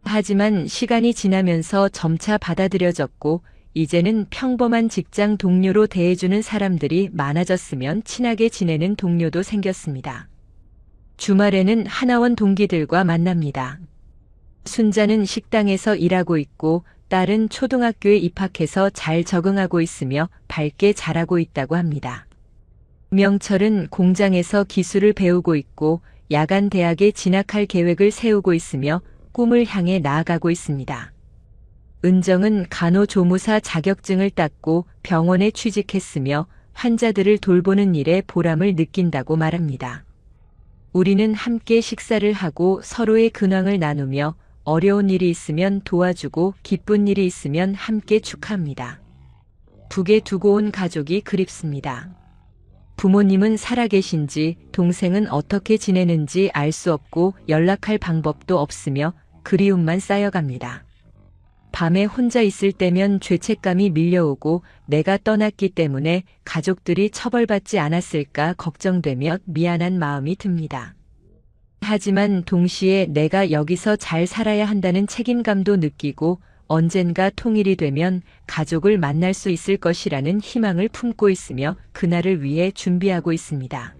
하지만 시간이 지나면서 점차 받아들여졌고 이제는 평범한 직장 동료로 대해주는 사람들이 많아졌으면 친하게 지내는 동료도 생겼습니다. 주말에는 하나원 동기들과 만납니다. 순자는 식당에서 일하고 있고 딸은 초등학교에 입학해서 잘 적응하고 있으며 밝게 자라고 있다고 합니다. 명철은 공장에서 기술을 배우고 있고 야간 대학에 진학할 계획을 세우고 있으며 꿈을 향해 나아가고 있습니다. 은정은 간호조무사 자격증을 땄고 병원에 취직했으며 환자들을 돌보는 일에 보람을 느낀다고 말합니다. 우리는 함께 식사를 하고 서로의 근황을 나누며 어려운 일이 있으면 도와주고 기쁜 일이 있으면 함께 축하합니다. 북에 두고 온 가족이 그립습니다. 부모님은 살아계신지 동생은 어떻게 지내는지 알 수 없고 연락할 방법도 없으며 그리움만 쌓여갑니다. 밤에 혼자 있을 때면 죄책감이 밀려오고 내가 떠났기 때문에 가족들이 처벌받지 않았을까 걱정되며 미안한 마음이 듭니다. 하지만 동시에 내가 여기서 잘 살아야 한다는 책임감도 느끼고 언젠가 통일이 되면 가족을 만날 수 있을 것이라는 희망을 품고 있으며 그날을 위해 준비하고 있습니다.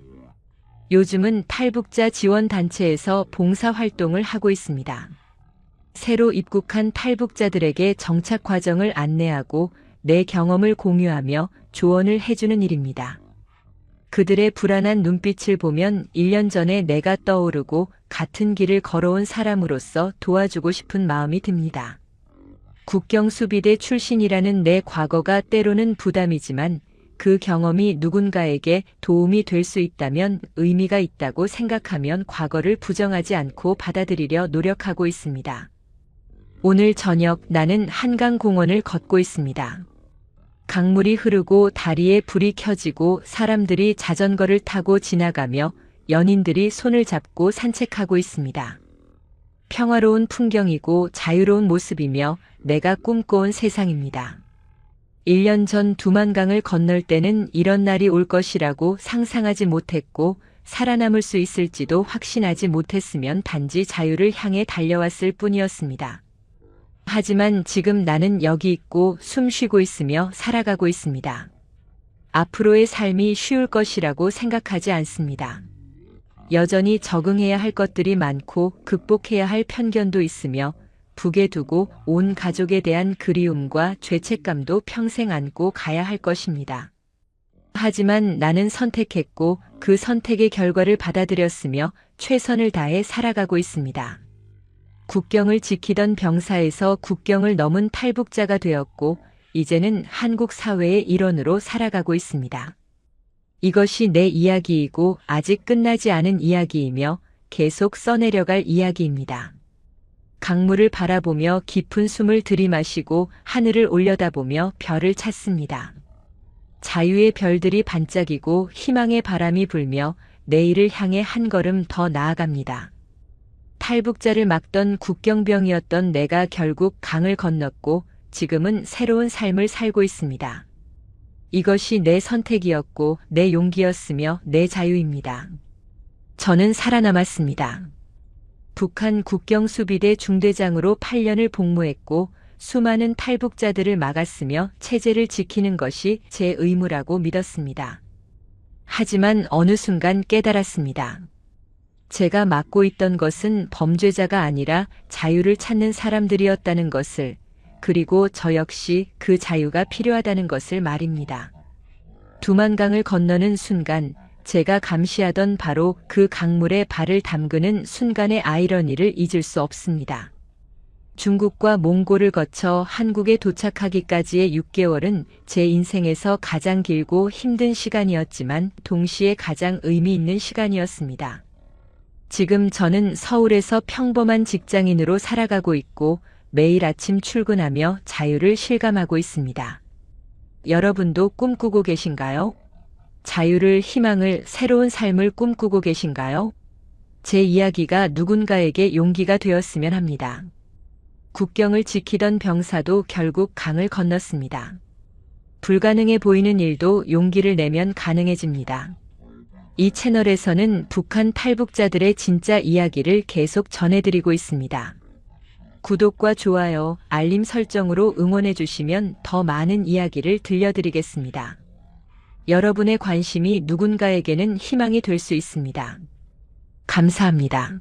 요즘은 탈북자 지원단체에서 봉사활동을 하고 있습니다. 새로 입국한 탈북자들에게 정착 과정을 안내하고 내 경험을 공유하며 조언을 해주는 일입니다. 그들의 불안한 눈빛을 보면 1년 전에 내가 떠오르고 같은 길을 걸어온 사람으로서 도와주고 싶은 마음이 듭니다. 국경수비대 출신이라는 내 과거가 때로는 부담이지만 그 경험이 누군가에게 도움이 될 수 있다면 의미가 있다고 생각하면 과거를 부정하지 않고 받아들이려 노력하고 있습니다. 오늘 저녁 나는 한강공원을 걷고 있습니다. 강물이 흐르고 다리에 불이 켜지고 사람들이 자전거를 타고 지나가며 연인들이 손을 잡고 산책하고 있습니다. 평화로운 풍경이고 자유로운 모습이며 내가 꿈꿔온 세상입니다. 1년 전 두만강을 건널 때는 이런 날이 올 것이라고 상상하지 못했고 살아남을 수 있을지도 확신하지 못했으면 단지 자유를 향해 달려왔을 뿐이었습니다. 하지만 지금 나는 여기 있고 숨 쉬고 있으며 살아가고 있습니다. 앞으로의 삶이 쉬울 것이라고 생각하지 않습니다. 여전히 적응해야 할 것들이 많고 극복해야 할 편견도 있으며 북에 두고 온 가족에 대한 그리움과 죄책감도 평생 안고 가야 할 것입니다. 하지만 나는 선택했고 그 선택의 결과를 받아들였으며 최선을 다해 살아가고 있습니다. 국경을 지키던 병사에서 국경을 넘은 탈북자가 되었고 이제는 한국 사회의 일원으로 살아가고 있습니다. 이것이 내 이야기이고 아직 끝나지 않은 이야기이며 계속 써내려갈 이야기입니다. 강물을 바라보며 깊은 숨을 들이마시고 하늘을 올려다보며 별을 찾습니다. 자유의 별들이 반짝이고 희망의 바람이 불며 내일을 향해 한 걸음 더 나아갑니다. 탈북자를 막던 국경병이었던 내가 결국 강을 건넜고 지금은 새로운 삶을 살고 있습니다. 이것이 내 선택이었고 내 용기였으며 내 자유입니다. 저는 살아남았습니다. 북한 국경수비대 중대장으로 8년을 복무했고 수많은 탈북자들을 막았으며 체제를 지키는 것이 제 의무라고 믿었습니다. 하지만 어느 순간 깨달았습니다. 제가 맡고 있던 것은 범죄자가 아니라 자유를 찾는 사람들이었다는 것을, 그리고 저 역시 그 자유가 필요하다는 것을 말입니다. 두만강을 건너는 순간 제가 감시하던 바로 그 강물에 발을 담그는 순간의 아이러니를 잊을 수 없습니다. 중국과 몽골을 거쳐 한국에 도착하기까지의 6개월은 제 인생에서 가장 길고 힘든 시간이었지만 동시에 가장 의미 있는 시간이었습니다. 지금 저는 서울에서 평범한 직장인으로 살아가고 있고 매일 아침 출근하며 자유를 실감하고 있습니다. 여러분도 꿈꾸고 계신가요? 자유를, 희망을, 새로운 삶을 꿈꾸고 계신가요? 제 이야기가 누군가에게 용기가 되었으면 합니다. 국경을 지키던 병사도 결국 강을 건넜습니다. 불가능해 보이는 일도 용기를 내면 가능해집니다. 이 채널에서는 북한 탈북자들의 진짜 이야기를 계속 전해드리고 있습니다. 구독과 좋아요, 알림 설정으로 응원해 주시면 더 많은 이야기를 들려드리겠습니다. 여러분의 관심이 누군가에게는 희망이 될 수 있습니다. 감사합니다.